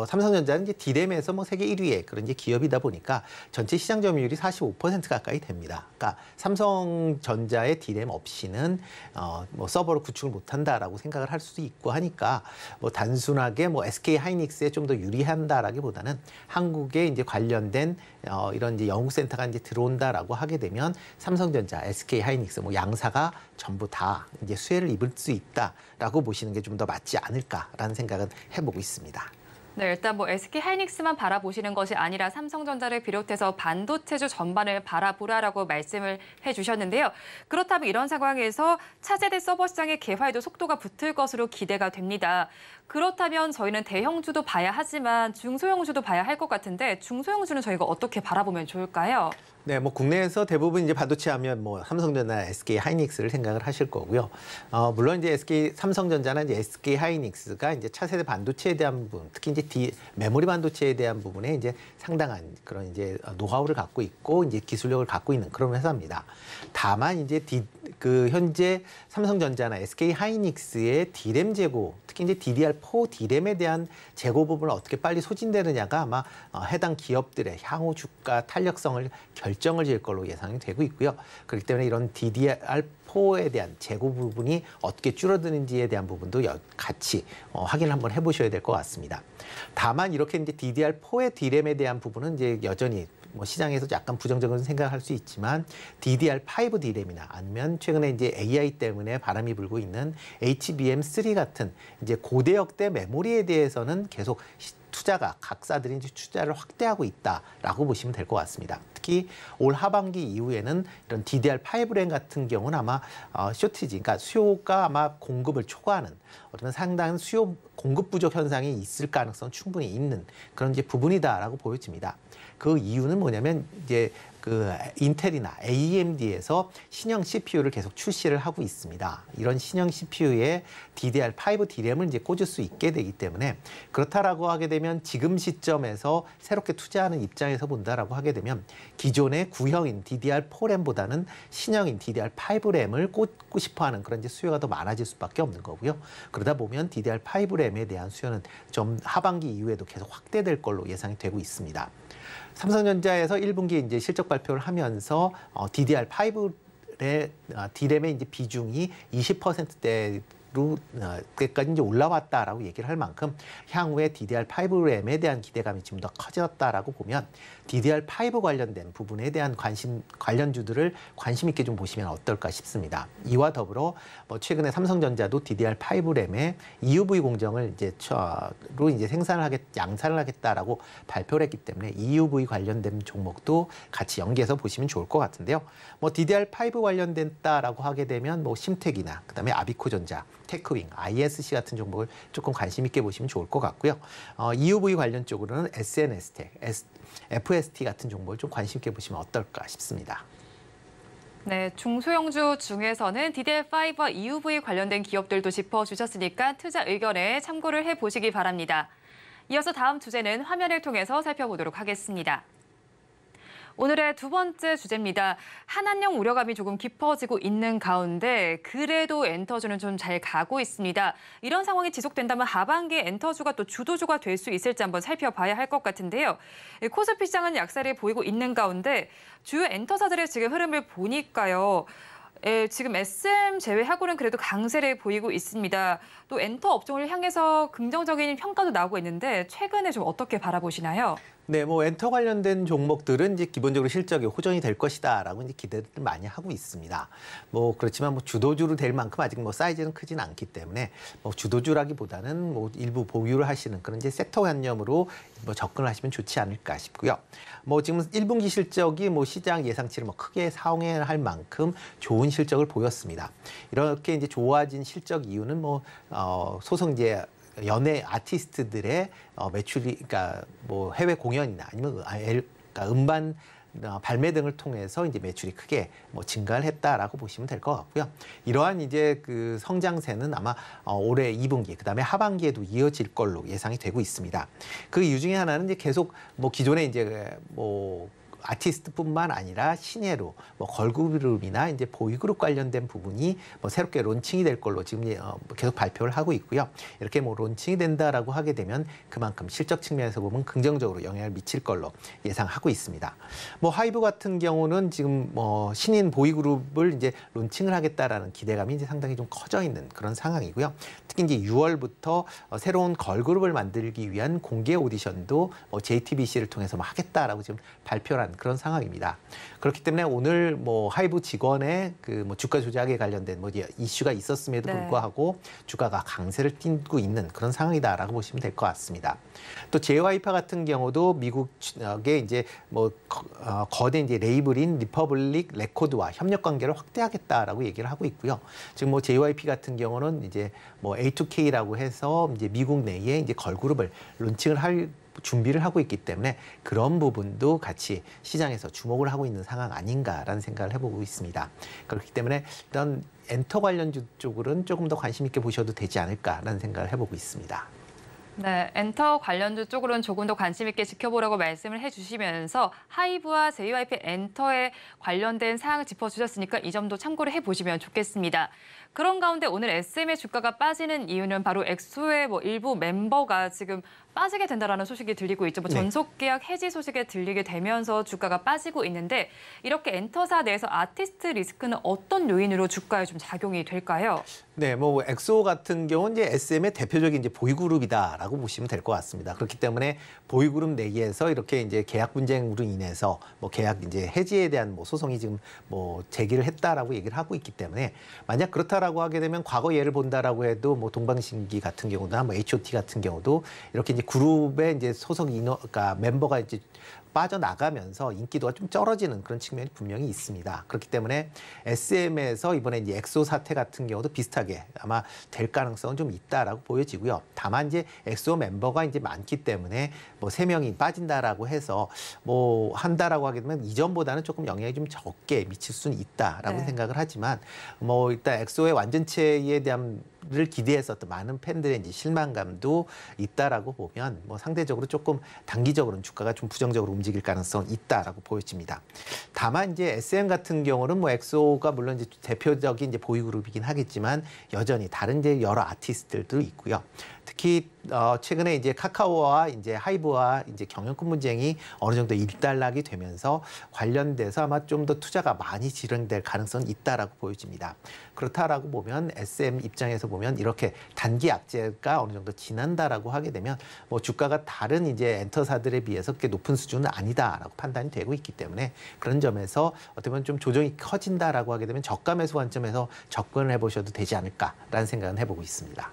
삼성전자는 이제 D램에서 뭐 세계 1위의 그런 이제 기업이다 보니까 전체 시장 점유율이 45% 가까이 됩니다. 그러니까 삼성전자의 D램 없이는 뭐 서버를 구축을 못한다라고 생각을 할 수도 있고 하니까 뭐 단순하게 뭐 SK 하이닉스에 좀 더 유리한다라기보다는 한국에 이제 관련된 이런 이제 연구센터가 이제 들어온다라고 하게 되면 삼성전자, SK 하이닉스 뭐 양사가 전부 다 이제 수혜를 입을 수 있다라고 보시는 게 좀 더 맞지 않을까라는 생각은 해보고 있습니다. 네, 일단 뭐 SK 하이닉스만 바라보시는 것이 아니라 삼성전자를 비롯해서 반도체주 전반을 바라보라라고 말씀을 해주셨는데요. 그렇다면 이런 상황에서 차세대 서버 시장의 개화에도 속도가 붙을 것으로 기대가 됩니다. 그렇다면 저희는 대형주도 봐야 하지만 중소형주도 봐야 할 것 같은데 중소형주는 저희가 어떻게 바라보면 좋을까요? 네, 뭐 국내에서 대부분 이제 반도체 하면 뭐 삼성전자, SK 하이닉스를 생각을 하실 거고요. 물론 이제 삼성전자나 이제 SK 하이닉스가 이제 차세대 반도체에 대한 부분, 특히 이제 메모리 반도체에 대한 부분에 이제 상당한 그런 이제 노하우를 갖고 있고 이제 기술력을 갖고 있는 그런 회사입니다. 다만 이제 현재 삼성전자나 SK 하이닉스의 D램 재고, 특히 이제 DDR4 D램에 대한 재고 부분을 어떻게 빨리 소진되느냐가 아마 해당 기업들의 향후 주가 탄력성을 결정을 지을 걸로 예상이 되고 있고요. 그렇기 때문에 이런 DDR4 DDR4에 대한 재고 부분이 어떻게 줄어드는지에 대한 부분도 같이 확인을 한번 해보셔야 될 것 같습니다. 다만 이렇게 이제 DDR4의 D램에 대한 부분은 이제 여전히 뭐 시장에서 약간 부정적으로 생각할 수 있지만 DDR5 D램이나 아니면 최근에 이제 AI 때문에 바람이 불고 있는 HBM3 같은 이제 고대역대 메모리에 대해서는 계속 투자가 각사들이 이제 투자를 확대하고 있다라고 보시면 될 것 같습니다. 특히 올 하반기 이후에는 이런 DDR5램 같은 경우는 아마 쇼티지, 그러니까 수요가 아마 공급을 초과하는 어떤 상당한 수요 공급 부족 현상이 있을 가능성 충분히 있는 그런 이제 부분이다라고 보여집니다. 그 이유는 뭐냐면 이제 그 인텔이나 AMD에서 신형 CPU를 계속 출시를 하고 있습니다. 이런 신형 CPU에 DDR5 D램을 이제 꽂을 수 있게 되기 때문에 그렇다라고 하게 되면 지금 시점에서 새롭게 투자하는 입장에서 본다라고 하게 되면 기존의 구형인 DDR4램보다는 신형인 DDR5램을 꽂고 싶어하는 그런 이제 수요가 더 많아질 수밖에 없는 거고요. 그러다 보면 DDR5램에 대한 수요는 좀 하반기 이후에도 계속 확대될 걸로 예상이 되고 있습니다. 삼성전자에서 1분기 이제 실적 발표를 하면서 DDR5의 D램의 이제 비중이 20%대로까지 이제 올라왔다라고 얘기를 할 만큼 향후에 DDR5램에 대한 기대감이 좀 더 커졌다라고 보면 DDR5 관련된 부분에 대한 관련주들을 관심 있게 좀 보시면 어떨까 싶습니다. 이와 더불어 뭐 최근에 삼성전자도 DDR5램의 EUV 공정을 이제 양산을 하겠다라고 발표를 했기 때문에 EUV 관련된 종목도 같이 연계해서 보시면 좋을 것 같은데요. 뭐 DDR5 관련됐다라고 하게 되면 뭐 심텍이나 그다음에 아비코전자, 테크윙, ISC 같은 종목을 조금 관심 있게 보시면 좋을 것 같고요. EUV 관련 쪽으로는 SNS텍, FST 같은 종목을 좀 관심 있게 보시면 어떨까 싶습니다. 네, 중소형주 중에서는 DDR5와 EUV 관련된 기업들도 짚어주셨으니까 투자 의견에 참고를 해보시기 바랍니다. 이어서 다음 주제는 화면을 통해서 살펴보도록 하겠습니다. 오늘의 두 번째 주제입니다. 한한령 우려감이 조금 깊어지고 있는 가운데 그래도 엔터주는 좀 잘 가고 있습니다. 이런 상황이 지속된다면 하반기에 엔터주가 또 주도주가 될 수 있을지 한번 살펴봐야 할 것 같은데요. 코스피 시장은 약세를 보이고 있는 가운데 주요 엔터사들의 지금 흐름을 보니까요. 지금 SM 제외하고는 그래도 강세를 보이고 있습니다. 또 엔터 업종을 향해서 긍정적인 평가도 나오고 있는데 최근에 좀 어떻게 바라보시나요? 네, 뭐 엔터 관련된 종목들은 이제 기본적으로 실적이 호전이 될 것이다라고 이제 기대를 많이 하고 있습니다. 뭐 그렇지만 뭐 주도주로 될 만큼 아직 뭐 사이즈는 크지는 않기 때문에 뭐 주도주라기보다는 뭐 일부 보유를 하시는 그런 이제 섹터 관념으로 뭐 접근을 하시면 좋지 않을까 싶고요. 뭐 지금 1분기 실적이 뭐 시장 예상치를 뭐 크게 상회할 만큼 좋은 실적을 보였습니다. 이렇게 이제 좋아진 실적 이유는 뭐 소속 이제 연예 아티스트들의 매출이, 그러니까 뭐 해외 공연이나 아니면 그러니까 음반 발매 등을 통해서 이제 매출이 크게 뭐 증가를 했다라고 보시면 될 것 같고요. 이러한 이제 그 성장세는 아마 올해 2분기 그다음에 하반기에도 이어질 걸로 예상이 되고 있습니다. 그 이유 중에 하나는 이제 계속 뭐 기존에 이제 뭐 아티스트뿐만 아니라 신예로 뭐 걸그룹이나 이제 보이그룹 관련된 부분이 뭐 새롭게 론칭이 될 걸로 지금 계속 발표를 하고 있고요. 이렇게 뭐 론칭이 된다라고 하게 되면 그만큼 실적 측면에서 보면 긍정적으로 영향을 미칠 걸로 예상하고 있습니다. 뭐 하이브 같은 경우는 지금 뭐 신인 보이그룹을 이제 론칭을 하겠다라는 기대감이 이제 상당히 좀 커져 있는 그런 상황이고요. 특히 이제 6월부터 새로운 걸그룹을 만들기 위한 공개 오디션도 뭐 JTBC를 통해서 뭐 하겠다라고 지금 발표를 한 그런 상황입니다. 그렇기 때문에 오늘 뭐 하이브 직원의 그 뭐 주가 조작에 관련된 뭐 이슈가 있었음에도 불구하고 주가가 강세를 띠고 있는 그런 상황이다라고 보시면 될 것 같습니다. 또 JYP 같은 경우도 미국의 이제 뭐 거대 이제 레이블인 리퍼블릭 레코드와 협력 관계를 확대하겠다라고 얘기를 하고 있고요. 지금 뭐 JYP 같은 경우는 이제 뭐 A2K라고 해서 이제 미국 내에 이제 걸그룹을 론칭을 할 준비를 하고 있기 때문에 그런 부분도 같이 시장에서 주목을 하고 있는 상황 아닌가라는 생각을 해보고 있습니다. 그렇기 때문에 이런 엔터 관련주 쪽으로는 조금 더 관심 있게 보셔도 되지 않을까라는 생각을 해보고 있습니다. 네, 엔터 관련주 쪽으로는 조금 더 관심 있게 지켜보라고 말씀을 해주시면서 하이브와 JYP 엔터에 관련된 사항을 짚어주셨으니까 이 점도 참고를 해보시면 좋겠습니다. 그런 가운데 오늘 SM의 주가가 빠지는 이유는 바로 엑소의 일부 멤버가 지금 빠지게 된다라는 소식이 들리고 있죠. 전속 계약 해지 소식에 들리게 되면서 주가가 빠지고 있는데 이렇게 엔터사 내에서 아티스트 리스크는 어떤 요인으로 주가에 좀 작용이 될까요? 네, 엑소 같은 경우는 이제 SM의 대표적인 이제 보이그룹이다라고 보시면 될 것 같습니다. 그렇기 때문에 보이그룹 내에서 이렇게 이제 계약 분쟁으로 인해서 계약 이제 해지에 대한 소송이 지금 제기를 했다라고 얘기를 하고 있기 때문에 만약 그렇다라고 하게 되면 과거 예를 본다라고 해도 동방신기 같은 경우나 H.O.T 같은 경우도 이렇게 이제 그룹의 이제 소속 인원, 그러니까 멤버가 이제 빠져나가면서 인기도가 좀 떨어지는 그런 측면이 분명히 있습니다. 그렇기 때문에 SM에서 이번에 이제 엑소 사태 같은 경우도 비슷하게 아마 될 가능성은 좀 있다라고 보여지고요. 다만 이제 엑소 멤버가 이제 많기 때문에 3명이 빠진다라고 해서 한다라고 하게 되면 이전보다는 조금 영향이 좀 적게 미칠 수는 있다라고 생각을 하지만 일단 엑소의 완전체에 대한 를 기대했었던 많은 팬들의 이제 실망감도 있다라고 보면 상대적으로 조금 단기적으로는 주가가 좀 부정적으로 움직일 가능성은 있다라고 보여집니다. 다만 이제 SM 같은 경우는 엑소가 물론 이제 대표적인 이제 보이그룹이긴 하겠지만 여전히 다른 이제 여러 아티스트들도 있고요. 특히 최근에 이제 카카오와 이제 하이브와 이제 경영권 분쟁이 어느 정도 일단락이 되면서 관련돼서 아마 좀 더 투자가 많이 진행될 가능성은 있다라고 보여집니다. 그렇다라고 보면 SM 입장에서 보면 이렇게 단기 악재가 어느 정도 지난다라고 하게 되면 주가가 다른 이제 엔터사들에 비해서 그렇게 높은 수준은 아니다라고 판단이 되고 있기 때문에 그런 점에서 어떻게 보면 좀 조정이 커진다라고 하게 되면 저가 매수 관점에서 접근을 해보셔도 되지 않을까라는 생각은 해보고 있습니다.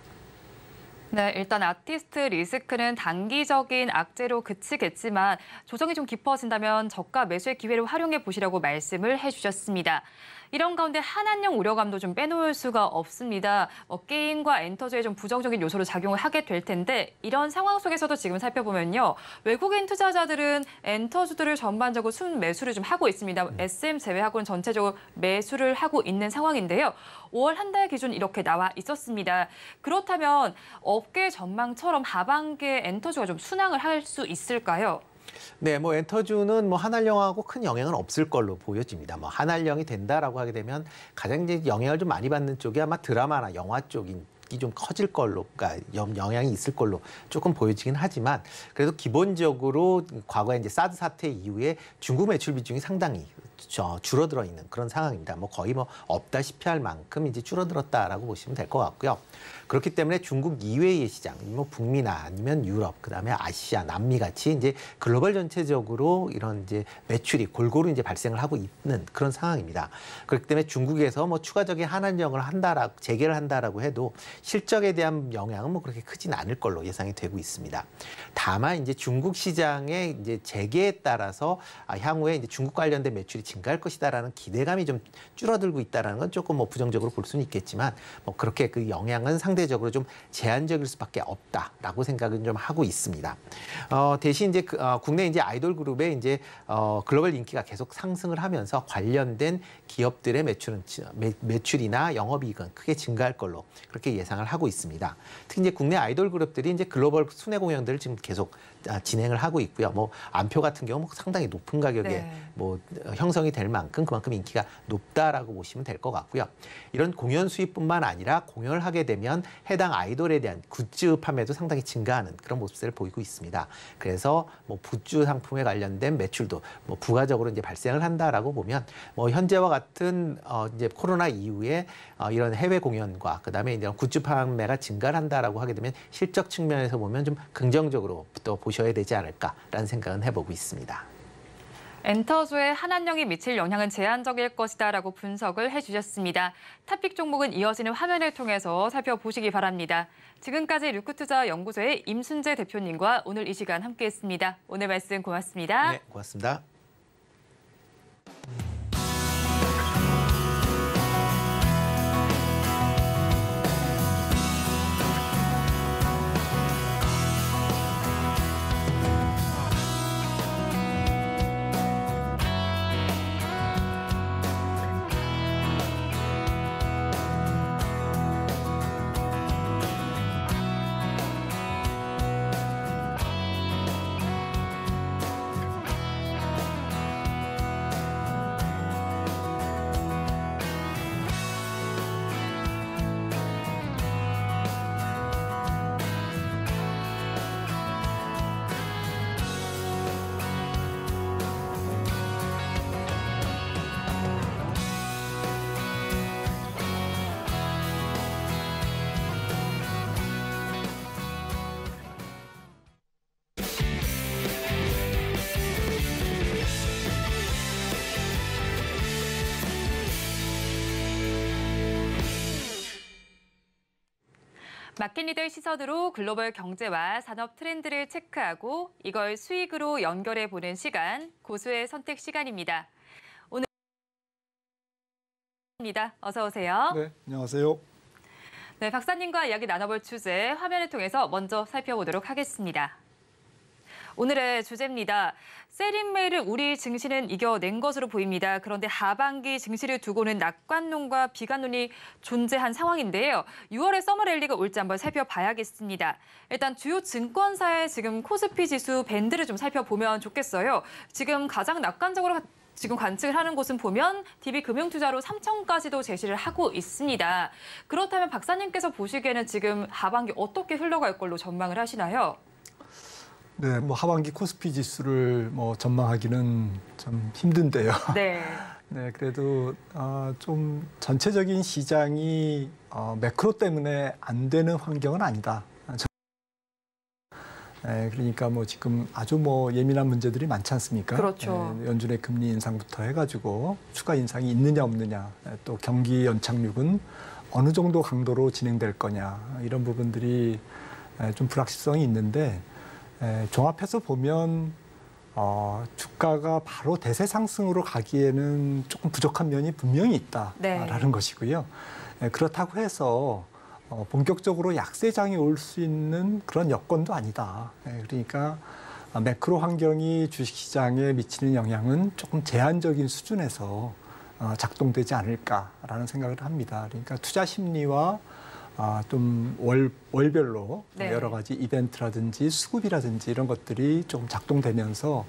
네, 일단 아티스트 리스크는 단기적인 악재로 그치겠지만 조정이 좀 깊어진다면 저가 매수의 기회를 활용해 보시라고 말씀을 해주셨습니다. 이런 가운데 한한령 우려감도 좀 빼놓을 수가 없습니다. 게임과 엔터주에 좀 부정적인 요소로 작용을 하게 될 텐데 이런 상황 속에서도 지금 살펴보면요. 외국인 투자자들은 엔터주들을 전반적으로 순매수를 좀 하고 있습니다. SM 제외하고는 전체적으로 매수를 하고 있는 상황인데요. 5월 한 달 기준 이렇게 나와 있었습니다. 그렇다면 업계 전망처럼 하반기에 엔터주가 좀 순항을 할 수 있을까요? 네, 엔터주는 한한령하고 큰 영향은 없을 걸로 보여집니다. 한한령이 된다라고 하게 되면 가장 이제 영향을 좀 많이 받는 쪽이 아마 드라마나 영화 쪽인 좀 커질 걸로, 그러니까 영향이 있을 걸로 조금 보여지긴 하지만 그래도 기본적으로 과거에 이제 사드 사태 이후에 중국 매출 비중이 상당히 줄어들어 있는 그런 상황입니다. 거의 없다시피 할 만큼 이제 줄어들었다라고 보시면 될 것 같고요. 그렇기 때문에 중국 이외의 시장, 북미나 아니면 유럽, 그다음에 아시아, 남미 같이 이제 글로벌 전체적으로 이런 이제 매출이 골고루 이제 발생을 하고 있는 그런 상황입니다. 그렇기 때문에 중국에서 추가적인 한한령을 재개를 한다라고 해도 실적에 대한 영향은 그렇게 크진 않을 걸로 예상이 되고 있습니다. 다만 이제 중국 시장의 이제 재개에 따라서 향후에 이제 중국 관련된 매출이 증가할 것이다라는 기대감이 좀 줄어들고 있다라는 건 조금 부정적으로 볼 수는 있겠지만 그렇게 그 영향은 상대적으로 좀 제한적일 수밖에 없다라고 생각은 좀 하고 있습니다. 대신 이제 국내 이제 아이돌 그룹의 이제 글로벌 인기가 계속 상승을 하면서 관련된 기업들의 매출이나 영업이익은 크게 증가할 걸로 그렇게 예상을 하고 있습니다. 특히 이제 국내 아이돌 그룹들이 이제 글로벌 순회 공연들을 지금 계속 진행을 하고 있고요. 안표 같은 경우 상당히 높은 가격에 형성이 될 만큼 그만큼 인기가 높다라고 보시면 될 것 같고요. 이런 공연 수입뿐만 아니라 공연을 하게 되면 해당 아이돌에 대한 굿즈 판매도 상당히 증가하는 그런 모습을 보이고 있습니다. 그래서 굿즈 상품에 관련된 매출도 부가적으로 이제 발생을 한다라고 보면 현재와 같은 이제 코로나 이후에 이런 해외 공연과 그다음에 이런 굿즈 판매가 증가를 한다라고 하게 되면 실적 측면에서 보면 좀 긍정적으로 또 보셔야 되지 않을까라는 생각은 해보고 있습니다. 엔터주에 한한령이 미칠 영향은 제한적일 것이다라고 분석을 해주셨습니다. 탑픽 종목은 이어지는 화면을 통해서 살펴보시기 바랍니다. 지금까지 류크투자연구소의 임순재 대표님과 오늘 이 시간 함께했습니다. 오늘 말씀 고맙습니다. 네, 고맙습니다. 마켓리더의 시선으로 글로벌 경제와 산업 트렌드를 체크하고 이걸 수익으로 연결해 보는 시간, 고수의 선택 시간입니다. 오늘입니다. 어서 오세요. 네, 안녕하세요. 네, 박사님과 이야기 나눠볼 주제 화면을 통해서 먼저 살펴보도록 하겠습니다. 오늘의 주제입니다. 세린메이를 우리 증시는 이겨낸 것으로 보입니다. 그런데 하반기 증시를 두고는 낙관론과 비관론이 존재한 상황인데요. 6월에 서머랠리가 올지 한번 살펴봐야겠습니다. 일단 주요 증권사의 지금 코스피 지수 밴드를 좀 살펴보면 좋겠어요. 지금 가장 낙관적으로 지금 관측을 하는 곳은 보면 DB금융투자로 3천까지도 제시를 하고 있습니다. 그렇다면 박사님께서 보시기에는 지금 하반기 어떻게 흘러갈 걸로 전망을 하시나요? 네, 뭐 하반기 코스피 지수를 뭐 전망하기는 좀 힘든데요. 네. 네, 그래도 좀 전체적인 시장이 매크로 때문에 안 되는 환경은 아니다. 네, 그러니까 뭐 지금 아주 뭐 예민한 문제들이 많지 않습니까? 그렇죠. 네, 연준의 금리 인상부터 해가지고 추가 인상이 있느냐 없느냐, 또 경기 연착륙은 어느 정도 강도로 진행될 거냐 이런 부분들이 좀 불확실성이 있는데. 종합해서 보면 주가가 바로 대세 상승으로 가기에는 조금 부족한 면이 분명히 있다라는 것이고요. 그렇다고 해서 본격적으로 약세장이 올 수 있는 그런 여건도 아니다. 그러니까 매크로 환경이 주식시장에 미치는 영향은 조금 제한적인 수준에서 작동되지 않을까라는 생각을 합니다. 그러니까 투자 심리와 좀 월별로 네. 여러 가지 이벤트라든지 수급이라든지 이런 것들이 좀 작동되면서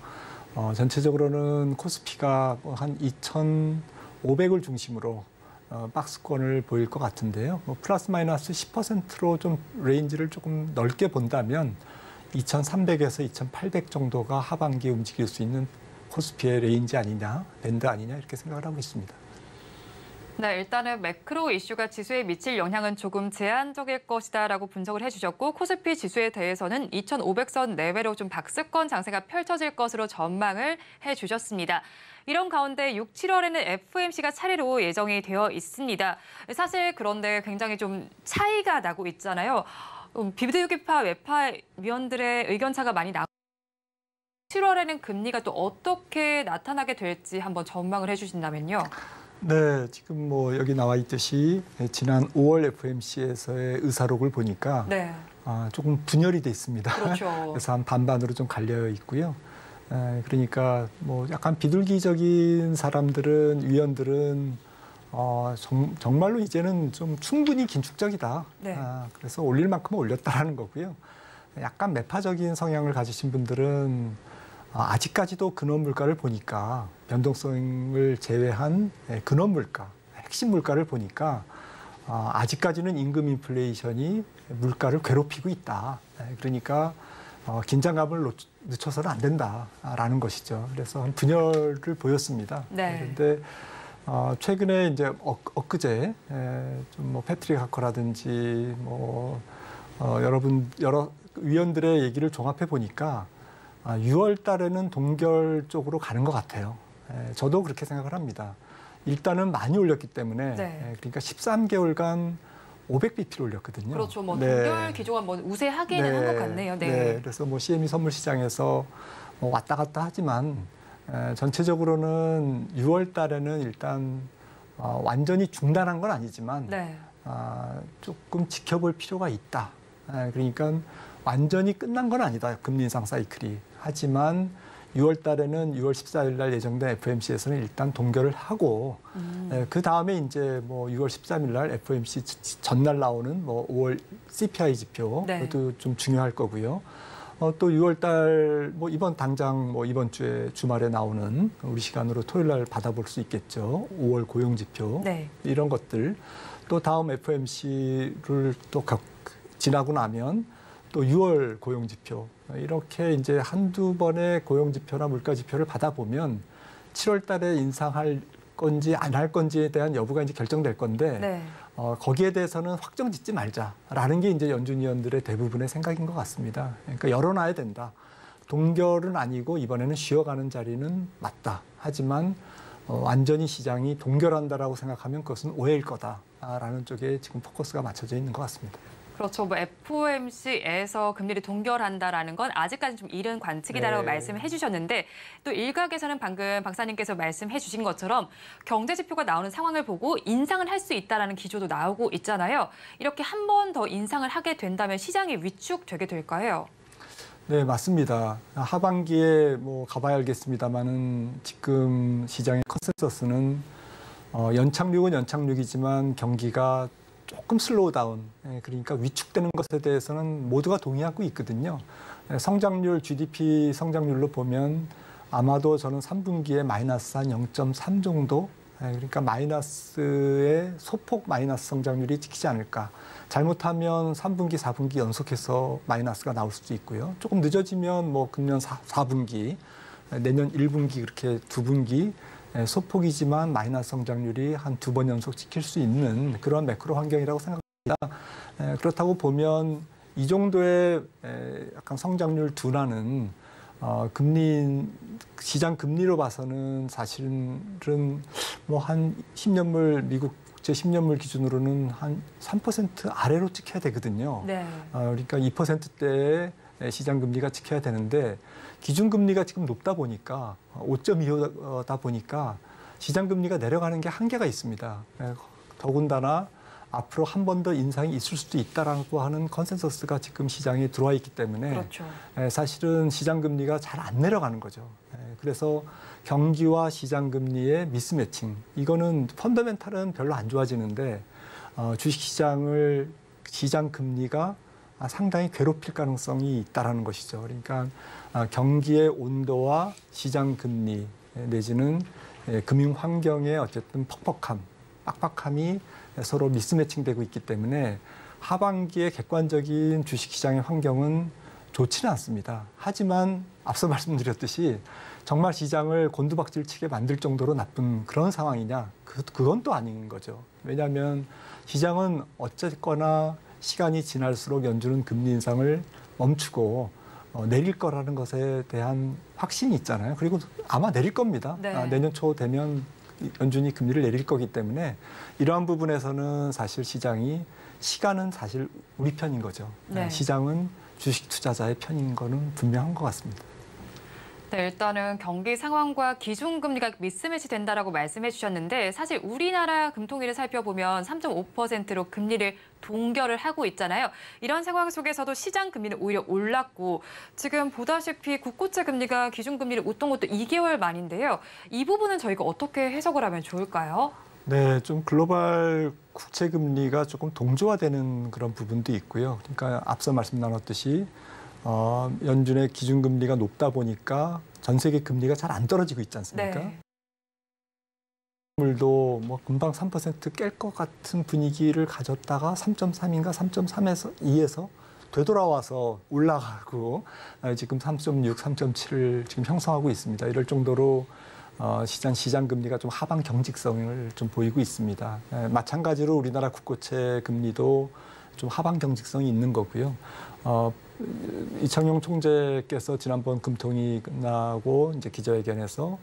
전체적으로는 코스피가 한 2,500을 중심으로 박스권을 보일 것 같은데요. 뭐 플러스 마이너스 10%로 좀 레인지를 조금 넓게 본다면 2,300에서 2,800 정도가 하반기에 움직일 수 있는 코스피의 레인지 아니냐, 밴드 아니냐 이렇게 생각을 하고 있습니다. 네, 일단은 매크로 이슈가 지수에 미칠 영향은 조금 제한적일 것이다라고 분석을 해주셨고 코스피 지수에 대해서는 2,500선 내외로 좀 박스권 장세가 펼쳐질 것으로 전망을 해주셨습니다. 이런 가운데 6, 7월에는 FOMC가 차례로 예정이 되어 있습니다. 사실 그런데 굉장히 좀 차이가 나고 있잖아요. 비대위파 외파 위원들의 의견차가 많이 나고 7월에는 금리가 또 어떻게 나타나게 될지 한번 전망을 해주신다면요. 네, 지금 뭐 여기 나와 있듯이 지난 5월 FOMC에서의 의사록을 보니까 네. 조금 분열이 돼 있습니다. 그렇죠. 그래서 한 반반으로 좀 갈려 있고요. 그러니까 뭐 약간 비둘기적인 사람들은 위원들은 정말로 이제는 좀 충분히 긴축적이다. 네. 그래서 올릴 만큼은 올렸다라는 거고요. 약간 매파적인 성향을 가지신 분들은 아직까지도 근원 물가를 보니까 변동성을 제외한 근원 물가, 핵심 물가를 보니까 아직까지는 임금 인플레이션이 물가를 괴롭히고 있다. 그러니까 긴장감을 늦춰서는 안 된다라는 것이죠. 그래서 한 분열을 보였습니다. 네. 그런데 최근에 이제 엊그제 좀 뭐 패트릭 하커라든지 뭐 여러 위원들의 얘기를 종합해 보니까 6월 달에는 동결 쪽으로 가는 것 같아요. 저도 그렇게 생각을 합니다. 일단은 많이 올렸기 때문에 네. 그러니까 13개월간 500bp를 올렸거든요. 그렇죠. 뭐 네. 동결 기조가 뭐 우세하기는 한 것 같네요. 네. 네. 그래서 뭐 CME 선물 시장에서 뭐 왔다 갔다 하지만 전체적으로는 6월 달에는 일단 완전히 중단한 건 아니지만 네. 조금 지켜볼 필요가 있다. 그러니까 완전히 끝난 건 아니다. 금리 인상 사이클이. 하지만 6월 달에는 6월 14일 날 예정된 FOMC에서는 일단 동결을 하고 그 다음에 이제 뭐 6월 13일 날 FOMC 전날 나오는 뭐 5월 CPI 지표 네. 그것도 좀 중요할 거고요. 또 6월 달 뭐 당장 뭐 이번 주에 주말에 나오는 우리 시간으로 토요일 날 받아볼 수 있겠죠. 5월 고용 지표 네. 이런 것들 또 다음 FOMC를 또 지나고 나면 또 6월 고용 지표 이렇게 이제 한두 번의 고용 지표나 물가 지표를 받아보면 7월 달에 인상할 건지 안 할 건지에 대한 여부가 이제 결정될 건데 네. 거기에 대해서는 확정 짓지 말자라는 게 이제 연준 위원들의 대부분의 생각인 것 같습니다. 그러니까 열어놔야 된다. 동결은 아니고 이번에는 쉬어가는 자리는 맞다. 하지만 완전히 시장이 동결한다라고 생각하면 그것은 오해일 거다라는 쪽에 지금 포커스가 맞춰져 있는 것 같습니다. 그렇죠. 뭐 FOMC에서 금리를 동결한다라는 건 아직까지 좀 이른 관측이다라고 말씀을 해주셨는데 또 일각에서는 방금 박사님께서 말씀해 주신 것처럼 경제 지표가 나오는 상황을 보고 인상을 할 수 있다라는 기조도 나오고 있잖아요. 이렇게 한 번 더 인상을 하게 된다면 시장이 위축되게 될까요? 네, 맞습니다. 하반기에 뭐 가봐야 알겠습니다만은 지금 시장의 컨센서스는 연착륙은 연착륙이지만 경기가 조금 슬로우 다운, 그러니까 위축되는 것에 대해서는 모두가 동의하고 있거든요. 성장률, GDP 성장률로 보면 아마도 저는 3분기에 마이너스 한 0.3 정도, 그러니까 마이너스의 소폭 마이너스 성장률이 찍히지 않을까. 잘못하면 3분기, 4분기 연속해서 마이너스가 나올 수도 있고요. 조금 늦어지면 뭐 금년 4분기, 내년 1분기 그렇게 2분기 소폭이지만 마이너스 성장률이 한 2번 연속 지킬 수 있는 그런 매크로 환경이라고 생각합니다. 그렇다고 보면 이 정도의 약간 성장률 둔화는 시장 금리로 봐서는 사실은 뭐 한 10년물 미국 국제 10년물 기준으로는 한 3% 아래로 찍혀야 되거든요. 네. 그러니까 2%대의 시장 금리가 찍혀야 되는데 기준 금리가 지금 높다 보니까 5.25다 보니까 시장 금리가 내려가는 게 한계가 있습니다. 더군다나 앞으로 한 번 더 인상이 있을 수도 있다라고 하는 컨센서스가 지금 시장에 들어와 있기 때문에 그렇죠. 사실은 시장 금리가 잘 안 내려가는 거죠. 그래서 경기와 시장 금리의 미스매칭, 이거는 펀더멘탈은 별로 안 좋아지는데 주식시장을 시장 금리가 상당히 괴롭힐 가능성이 있다라는 것이죠. 그러니까 경기의 온도와 시장 금리 내지는 금융 환경의 어쨌든 퍽퍽함, 빡빡함이 서로 미스매칭되고 있기 때문에 하반기의 객관적인 주식시장의 환경은 좋지는 않습니다. 하지만 앞서 말씀드렸듯이 정말 시장을 곤두박질치게 만들 정도로 나쁜 그런 상황이냐? 그건 또 아닌 거죠. 왜냐하면 시장은 어쨌거나 시간이 지날수록 연준은 금리 인상을 멈추고 내릴 거라는 것에 대한 확신이 있잖아요. 그리고 아마 내릴 겁니다. 네. 내년 초 되면 연준이 금리를 내릴 거기 때문에 이러한 부분에서는 사실 시간은 사실 우리 편인 거죠. 네. 시장은 주식 투자자의 편인 거는 분명한 것 같습니다. 네, 일단은 경기 상황과 기준금리가 미스매치 된다라고 말씀해 주셨는데 사실 우리나라 금통위를 살펴보면 3.5%로 금리를 동결을 하고 있잖아요. 이런 상황 속에서도 시장 금리는 오히려 올랐고 지금 보다시피 국고채 금리가 기준금리를 웃돈 것도 2개월 만인데요. 이 부분은 저희가 어떻게 해석을 하면 좋을까요? 네, 좀 글로벌 국채 금리가 조금 동조화되는 그런 부분도 있고요. 그러니까 앞서 말씀 나눴듯이 연준의 기준금리가 높다 보니까 전 세계 금리가 잘 안 떨어지고 있지 않습니까? 네. 물도 뭐 금방 3% 깰 것 같은 분위기를 가졌다가 3.3인가 3.3에서 2에서 되돌아와서 올라가고 지금 3.6, 3.7을 지금 형성하고 있습니다. 이럴 정도로 시장 금리가 좀 하방 경직성을 좀 보이고 있습니다. 마찬가지로 우리나라 국고채 금리도 좀 하방 경직성이 있는 거고요. 이창용 총재께서 지난번 금통위 끝나고 이제 기자회견에서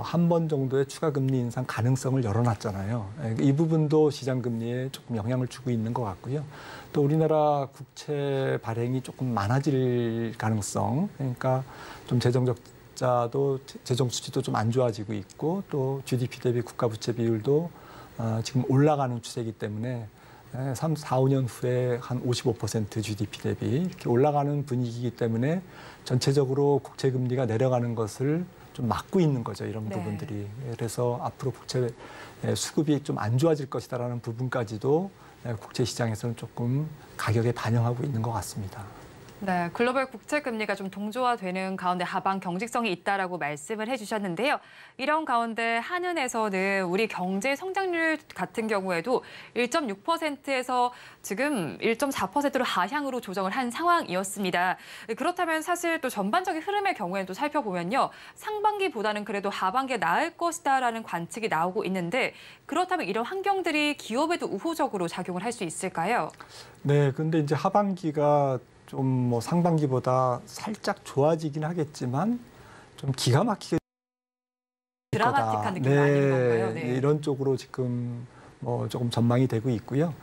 한 번 정도의 추가 금리 인상 가능성을 열어놨잖아요. 이 부분도 시장 금리에 조금 영향을 주고 있는 것 같고요. 또 우리나라 국채 발행이 조금 많아질 가능성, 그러니까 좀 재정 적자도 재정 수지도 좀 안 좋아지고 있고 또 GDP 대비 국가 부채 비율도 지금 올라가는 추세이기 때문에 3, 4, 5년 후에 한 55% GDP 대비 이렇게 올라가는 분위기이기 때문에 전체적으로 국채 금리가 내려가는 것을 좀 막고 있는 거죠, 이런 부분들이. 그래서 앞으로 국채 수급이 좀 안 좋아질 것이다라는 부분까지도 국채 시장에서는 조금 가격에 반영하고 있는 것 같습니다. 네, 글로벌 국채 금리가 좀 동조화되는 가운데 하방 경직성이 있다라고 말씀을 해주셨는데요. 이런 가운데 한은에서는 우리 경제 성장률 같은 경우에도 1.6%에서 지금 1.4%로 하향으로 조정을 한 상황이었습니다. 그렇다면 사실 또 전반적인 흐름의 경우에도 살펴보면요, 상반기보다는 그래도 하반기에 나을 것이다라는 관측이 나오고 있는데 그렇다면 이런 환경들이 기업에도 우호적으로 작용을 할 수 있을까요? 네, 근데 이제 하반기가 좀 뭐 상반기보다 살짝 좋아지긴 하겠지만 좀 기가 막히게 드라마틱한 느낌이 아닌 건가요? 네, 이런 쪽으로 지금 뭐 조금 전망이 되고 있고요.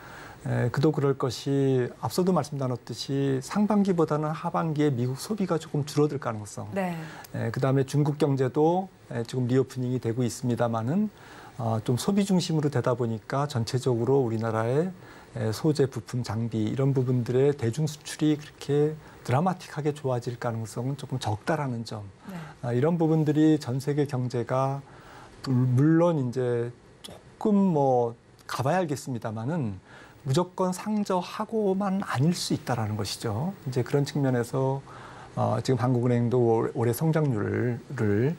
그도 그럴 것이 앞서도 말씀 나눴듯이 상반기보다는 하반기에 미국 소비가 조금 줄어들 가능성. 네. 그다음에 중국 경제도 지금 리오프닝이 되고 있습니다만은 좀 소비 중심으로 되다 보니까 전체적으로 우리나라의 소재, 부품, 장비 이런 부분들의 대중 수출이 그렇게 드라마틱하게 좋아질 가능성은 조금 적다라는 점. 네. 이런 부분들이 전 세계 경제가 물론 이제 조금 뭐 가봐야 알겠습니다만은 무조건 상저하고만 아닐 수 있다라는 것이죠. 이제 그런 측면에서 지금 한국은행도 올해 성장률을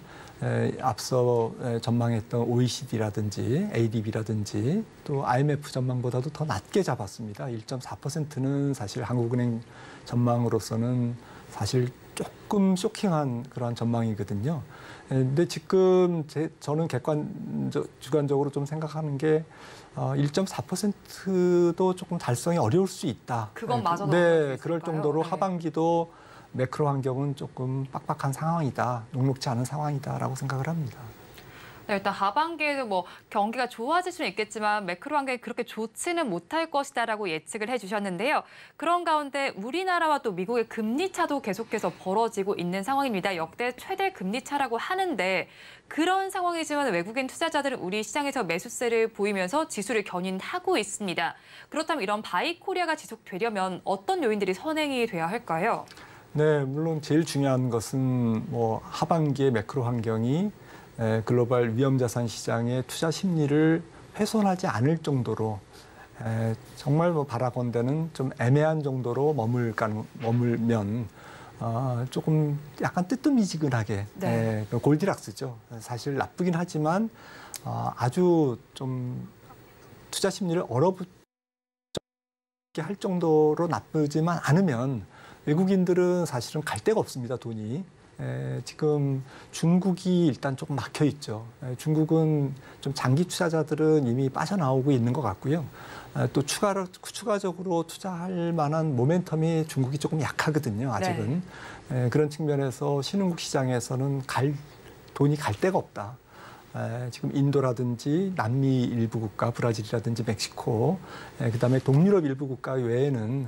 앞서 전망했던 OECD라든지 ADB라든지 또 IMF 전망보다도 더 낮게 잡았습니다. 1.4%는 사실 한국은행 전망으로서는 사실 조금 쇼킹한 그러한 전망이거든요. 근데 지금 저는 주관적으로 좀 생각하는 게 1.4%도 조금 달성이 어려울 수 있다. 그건 마저도 네, 그럴 있을까요? 정도로 네. 하반기도 매크로 환경은 조금 빡빡한 상황이다, 녹록지 않은 상황이다라고 생각을 합니다. 네, 일단 하반기에도 뭐 경기가 좋아질 수는 있겠지만 매크로 환경이 그렇게 좋지는 못할 것이다라고 예측을 해주셨는데요. 그런 가운데 우리나라와 또 미국의 금리 차도 계속해서 벌어지고 있는 상황입니다. 역대 최대 금리 차라고 하는데 그런 상황이지만 외국인 투자자들은 우리 시장에서 매수세를 보이면서 지수를 견인하고 있습니다. 그렇다면 이런 바이 코리아가 지속되려면 어떤 요인들이 선행이 돼야 할까요? 네, 물론 제일 중요한 것은 뭐 하반기의 매크로 환경이 글로벌 위험자산 시장의 투자 심리를 훼손하지 않을 정도로 정말 뭐 바라건대는 좀 애매한 정도로 머물면 조금 약간 뜨뜻미지근하게 네. 골디락스죠. 사실 나쁘긴 하지만 아주 좀 투자 심리를 얼어붙게 할 정도로 나쁘지만 않으면 외국인들은 사실은 갈 데가 없습니다, 돈이. 지금 중국이 일단 조금 막혀 있죠. 중국은 좀 장기 투자자들은 이미 빠져나오고 있는 것 같고요. 또 추가적으로 투자할 만한 모멘텀이 중국이 조금 약하거든요, 아직은. 그런 측면에서 신흥국 시장에서는 돈이 갈 데가 없다. 지금 인도라든지 남미 일부 국가, 브라질이라든지 멕시코, 그다음에 동유럽 일부 국가 외에는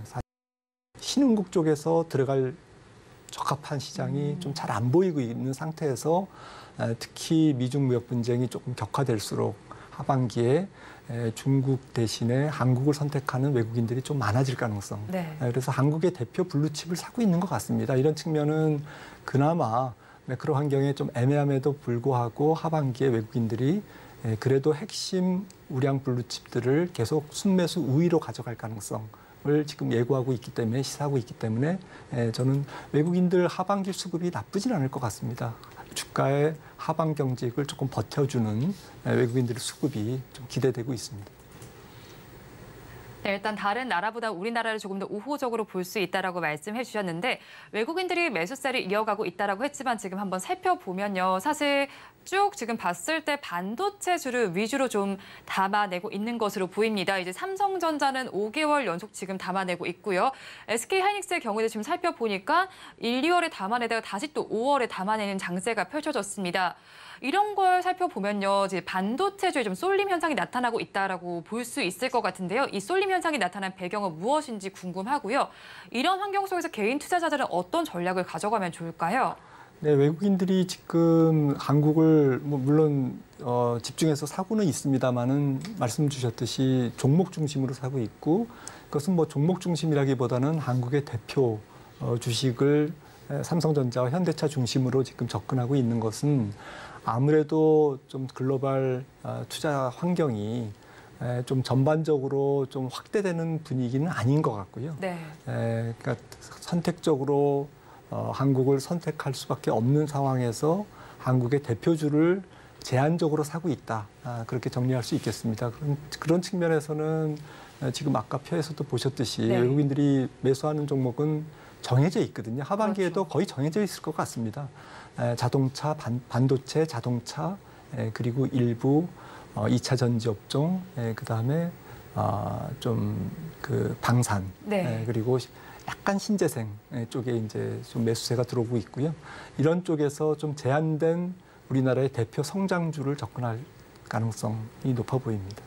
신흥국 쪽에서 들어갈 적합한 시장이 좀 잘 안 보이고 있는 상태에서 특히 미중 무역 분쟁이 조금 격화될수록 하반기에 중국 대신에 한국을 선택하는 외국인들이 좀 많아질 가능성. 네. 그래서 한국의 대표 블루칩을 사고 있는 것 같습니다. 이런 측면은 그나마 매크로 환경에 좀 애매함에도 불구하고 하반기에 외국인들이 그래도 핵심 우량 블루칩들을 계속 순매수 우위로 가져갈 가능성. 을 지금 예고하고 있기 때문에 시사하고 있기 때문에 저는 외국인들 하반기 수급이 나쁘진 않을 것 같습니다. 주가의 하반 경직을 조금 버텨주는 외국인들의 수급이 좀 기대되고 있습니다. 네, 일단 다른 나라보다 우리나라를 조금 더 우호적으로 볼 수 있다라고 말씀해 주셨는데 외국인들이 매수세를 이어가고 있다라고 했지만 지금 한번 살펴보면요. 사실 쭉 지금 봤을 때 반도체주를 위주로 좀 담아내고 있는 것으로 보입니다. 이제 삼성전자는 5개월 연속 지금 담아내고 있고요. SK하이닉스의 경우에도 지금 살펴보니까 1, 2월에 담아내다가 다시 또 5월에 담아내는 장세가 펼쳐졌습니다. 이런 걸 살펴보면요, 이제 반도체주에 좀 쏠림 현상이 나타나고 있다라고 볼 수 있을 것 같은데요. 이 쏠림 현상이 나타난 배경은 무엇인지 궁금하고요. 이런 환경 속에서 개인 투자자들은 어떤 전략을 가져가면 좋을까요? 네, 외국인들이 지금 한국을 물론 집중해서 사고는 있습니다만은 말씀 주셨듯이 종목 중심으로 사고 있고 그것은 뭐 종목 중심이라기보다는 한국의 대표 주식을 삼성전자와 현대차 중심으로 지금 접근하고 있는 것은 아무래도 좀 글로벌 투자 환경이 좀 전반적으로 좀 확대되는 분위기는 아닌 것 같고요. 네. 그러니까 선택적으로 한국을 선택할 수밖에 없는 상황에서 한국의 대표주를 제한적으로 사고 있다. 그렇게 정리할 수 있겠습니다. 그런 측면에서는 지금 아까 표에서도 보셨듯이 네. 외국인들이 매수하는 종목은 정해져 있거든요. 하반기에도 그렇죠. 거의 정해져 있을 것 같습니다. 자동차, 반도체, 자동차, 그리고 일부 2차 전지 업종, 그다음에 좀 그 방산, 네. 그리고 약간 신재생 쪽에 이제 좀 매수세가 들어오고 있고요. 이런 쪽에서 좀 제한된 우리나라의 대표 성장주를 접근할 가능성이 높아 보입니다.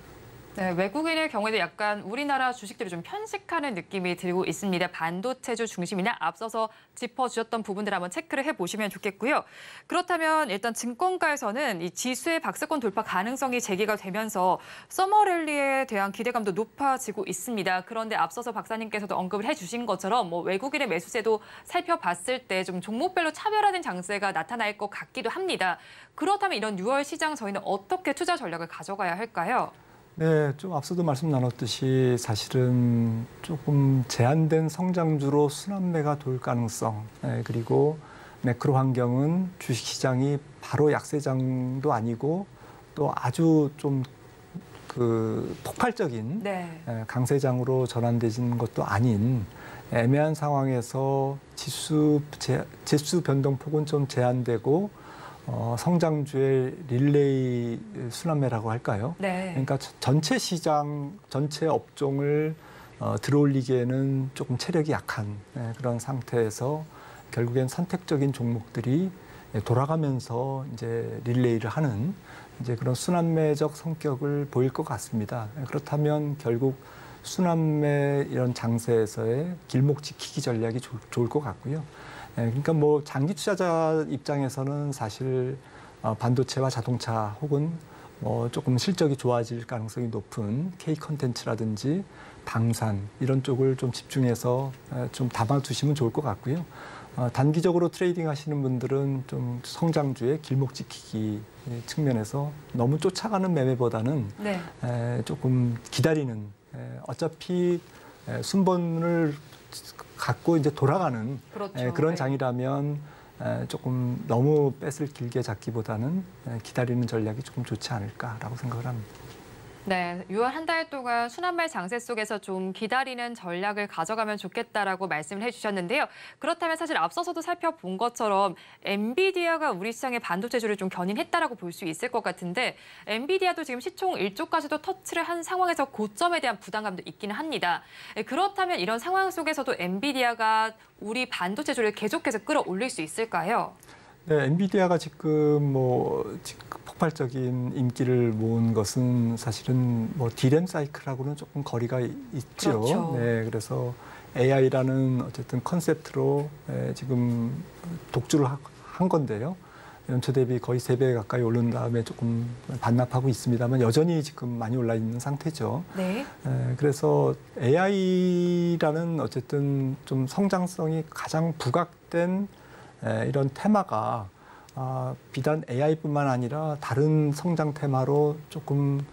네, 외국인의 경우에도 약간 우리나라 주식들이 좀 편식하는 느낌이 들고 있습니다. 반도체주 중심이나 앞서서 짚어주셨던 부분들 한번 체크를 해보시면 좋겠고요. 그렇다면 일단 증권가에서는 이 지수의 박스권 돌파 가능성이 제기가 되면서 서머랠리에 대한 기대감도 높아지고 있습니다. 그런데 앞서서 박사님께서도 언급을 해주신 것처럼 뭐 외국인의 매수세도 살펴봤을 때 좀 종목별로 차별화된 장세가 나타날 것 같기도 합니다. 그렇다면 이런 6월 시장 저희는 어떻게 투자 전략을 가져가야 할까요? 네, 좀 앞서도 말씀 나눴듯이 사실은 조금 제한된 성장주로 순환매가 돌 가능성, 그리고 매크로 환경은 주식시장이 바로 약세장도 아니고 또 아주 좀 그 폭발적인 네. 강세장으로 전환되는 것도 아닌 애매한 상황에서 지수 변동폭은 좀 제한되고 성장주의 릴레이 순환매라고 할까요? 네. 그러니까 전체 시장, 전체 업종을 들어올리기에는 조금 체력이 약한 그런 상태에서 결국엔 선택적인 종목들이 돌아가면서 이제 릴레이를 하는 이제 그런 순환매적 성격을 보일 것 같습니다. 그렇다면 결국 순환매 이런 장세에서의 길목 지키기 전략이 좋을 것 같고요. 그러니까 뭐 장기 투자자 입장에서는 사실 반도체와 자동차 혹은 뭐 조금 실적이 좋아질 가능성이 높은 K 컨텐츠라든지 방산 이런 쪽을 좀 집중해서 좀 담아두시면 좋을 것 같고요. 단기적으로 트레이딩 하시는 분들은 좀 성장주의 길목 지키기 측면에서 너무 쫓아가는 매매보다는 네. 조금 기다리는 어차피 순번을 갖고 이제 돌아가는 그렇죠. 그런 네. 장이라면 조금 너무 뺏을 길게 잡기보다는 기다리는 전략이 조금 좋지 않을까라고 생각을 합니다. 네, 6월 한 달 동안 순환매 장세 속에서 좀 기다리는 전략을 가져가면 좋겠다라고 말씀을 해주셨는데요. 그렇다면 사실 앞서서도 살펴본 것처럼 엔비디아가 우리 시장의 반도체주를 좀 견인했다라고 볼 수 있을 것 같은데 엔비디아도 지금 시총 1조까지도 터치를 한 상황에서 고점에 대한 부담감도 있기는 합니다. 그렇다면 이런 상황 속에서도 엔비디아가 우리 반도체주를 계속해서 끌어올릴 수 있을까요? 네, 엔비디아가 지금 폭발적인 인기를 모은 것은 사실은 뭐 디램 사이클하고는 조금 거리가 있죠. 그렇죠. 네, 그래서 AI라는 어쨌든 컨셉트로 지금 독주를 한 건데요. 연초 대비 거의 3배 가까이 오른 다음에 조금 반납하고 있습니다만 여전히 지금 많이 올라 있는 상태죠. 네. 그래서 AI라는 어쨌든 좀 성장성이 가장 부각된 이런 테마가 비단 AI뿐만 아니라 다른 성장 테마로 조금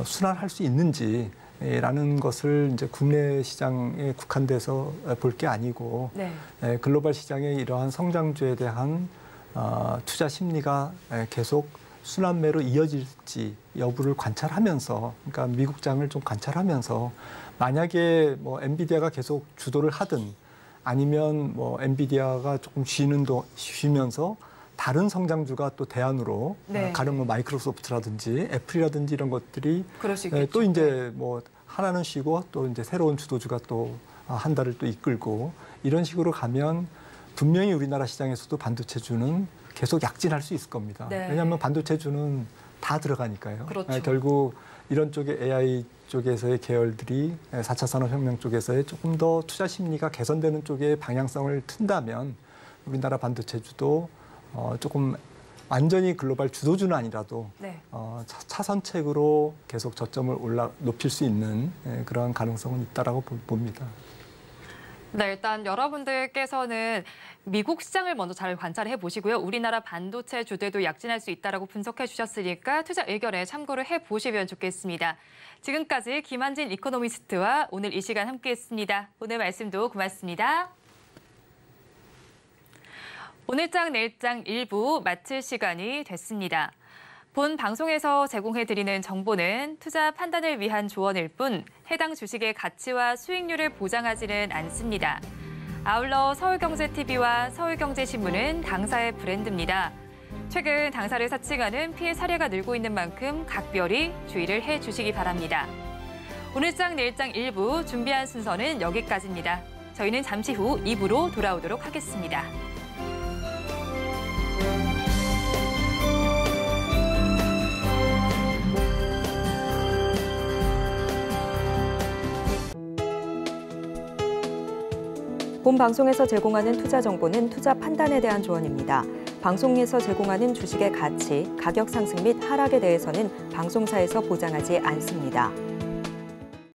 순환할 수 있는지라는 것을 이제 국내 시장에 국한돼서 볼 게 아니고 네. 글로벌 시장의 이러한 성장주에 대한 투자 심리가 계속 순환매로 이어질지 여부를 관찰하면서, 그러니까 미국장을 좀 관찰하면서 만약에 뭐 엔비디아가 계속 주도를 하든 아니면 뭐 엔비디아가 조금 쉬면서 다른 성장주가 또 대안으로 네. 가령 뭐 마이크로소프트라든지 애플이라든지 이런 것들이 그럴 수 있겠죠. 또 이제 뭐 하나는 쉬고 또 이제 새로운 주도주가 또 한 달을 또 이끌고 이런 식으로 가면 분명히 우리나라 시장에서도 반도체주는 계속 약진할 수 있을 겁니다. 네. 왜냐하면 반도체주는 다 들어가니까요. 그렇죠. 결국 이런 쪽에 AI 쪽에서의 계열들이 4차 산업혁명 쪽에서의 조금 더 투자 심리가 개선되는 쪽에 방향성을 튼다면 우리나라 반도체주도 조금 완전히 글로벌 주도주는 아니라도 네. 차선책으로 계속 저점을 높일 수 있는 그런 가능성은 있다라고 봅니다. 네, 일단 여러분들께서는 미국 시장을 먼저 잘 관찰해 보시고요. 우리나라 반도체 주들도 약진할 수 있다라고 분석해 주셨으니까 투자 의견에 참고를 해 보시면 좋겠습니다. 지금까지 김한진 이코노미스트와 오늘 이 시간 함께했습니다. 오늘 말씀도 고맙습니다. 오늘장 내일장 1부 마칠 시간이 됐습니다. 본 방송에서 제공해드리는 정보는 투자 판단을 위한 조언일 뿐 해당 주식의 가치와 수익률을 보장하지는 않습니다. 아울러 서울경제TV와 서울경제신문은 당사의 브랜드입니다. 최근 당사를 사칭하는 피해 사례가 늘고 있는 만큼 각별히 주의를 해주시기 바랍니다. 오늘장 내일장 1부 준비한 순서는 여기까지입니다. 저희는 잠시 후 2부로 돌아오도록 하겠습니다. 본 방송에서 제공하는 투자 정보는 투자 판단에 대한 조언입니다. 방송에서 제공하는 주식의 가치, 가격 상승 및 하락에 대해서는 방송사에서 보장하지 않습니다.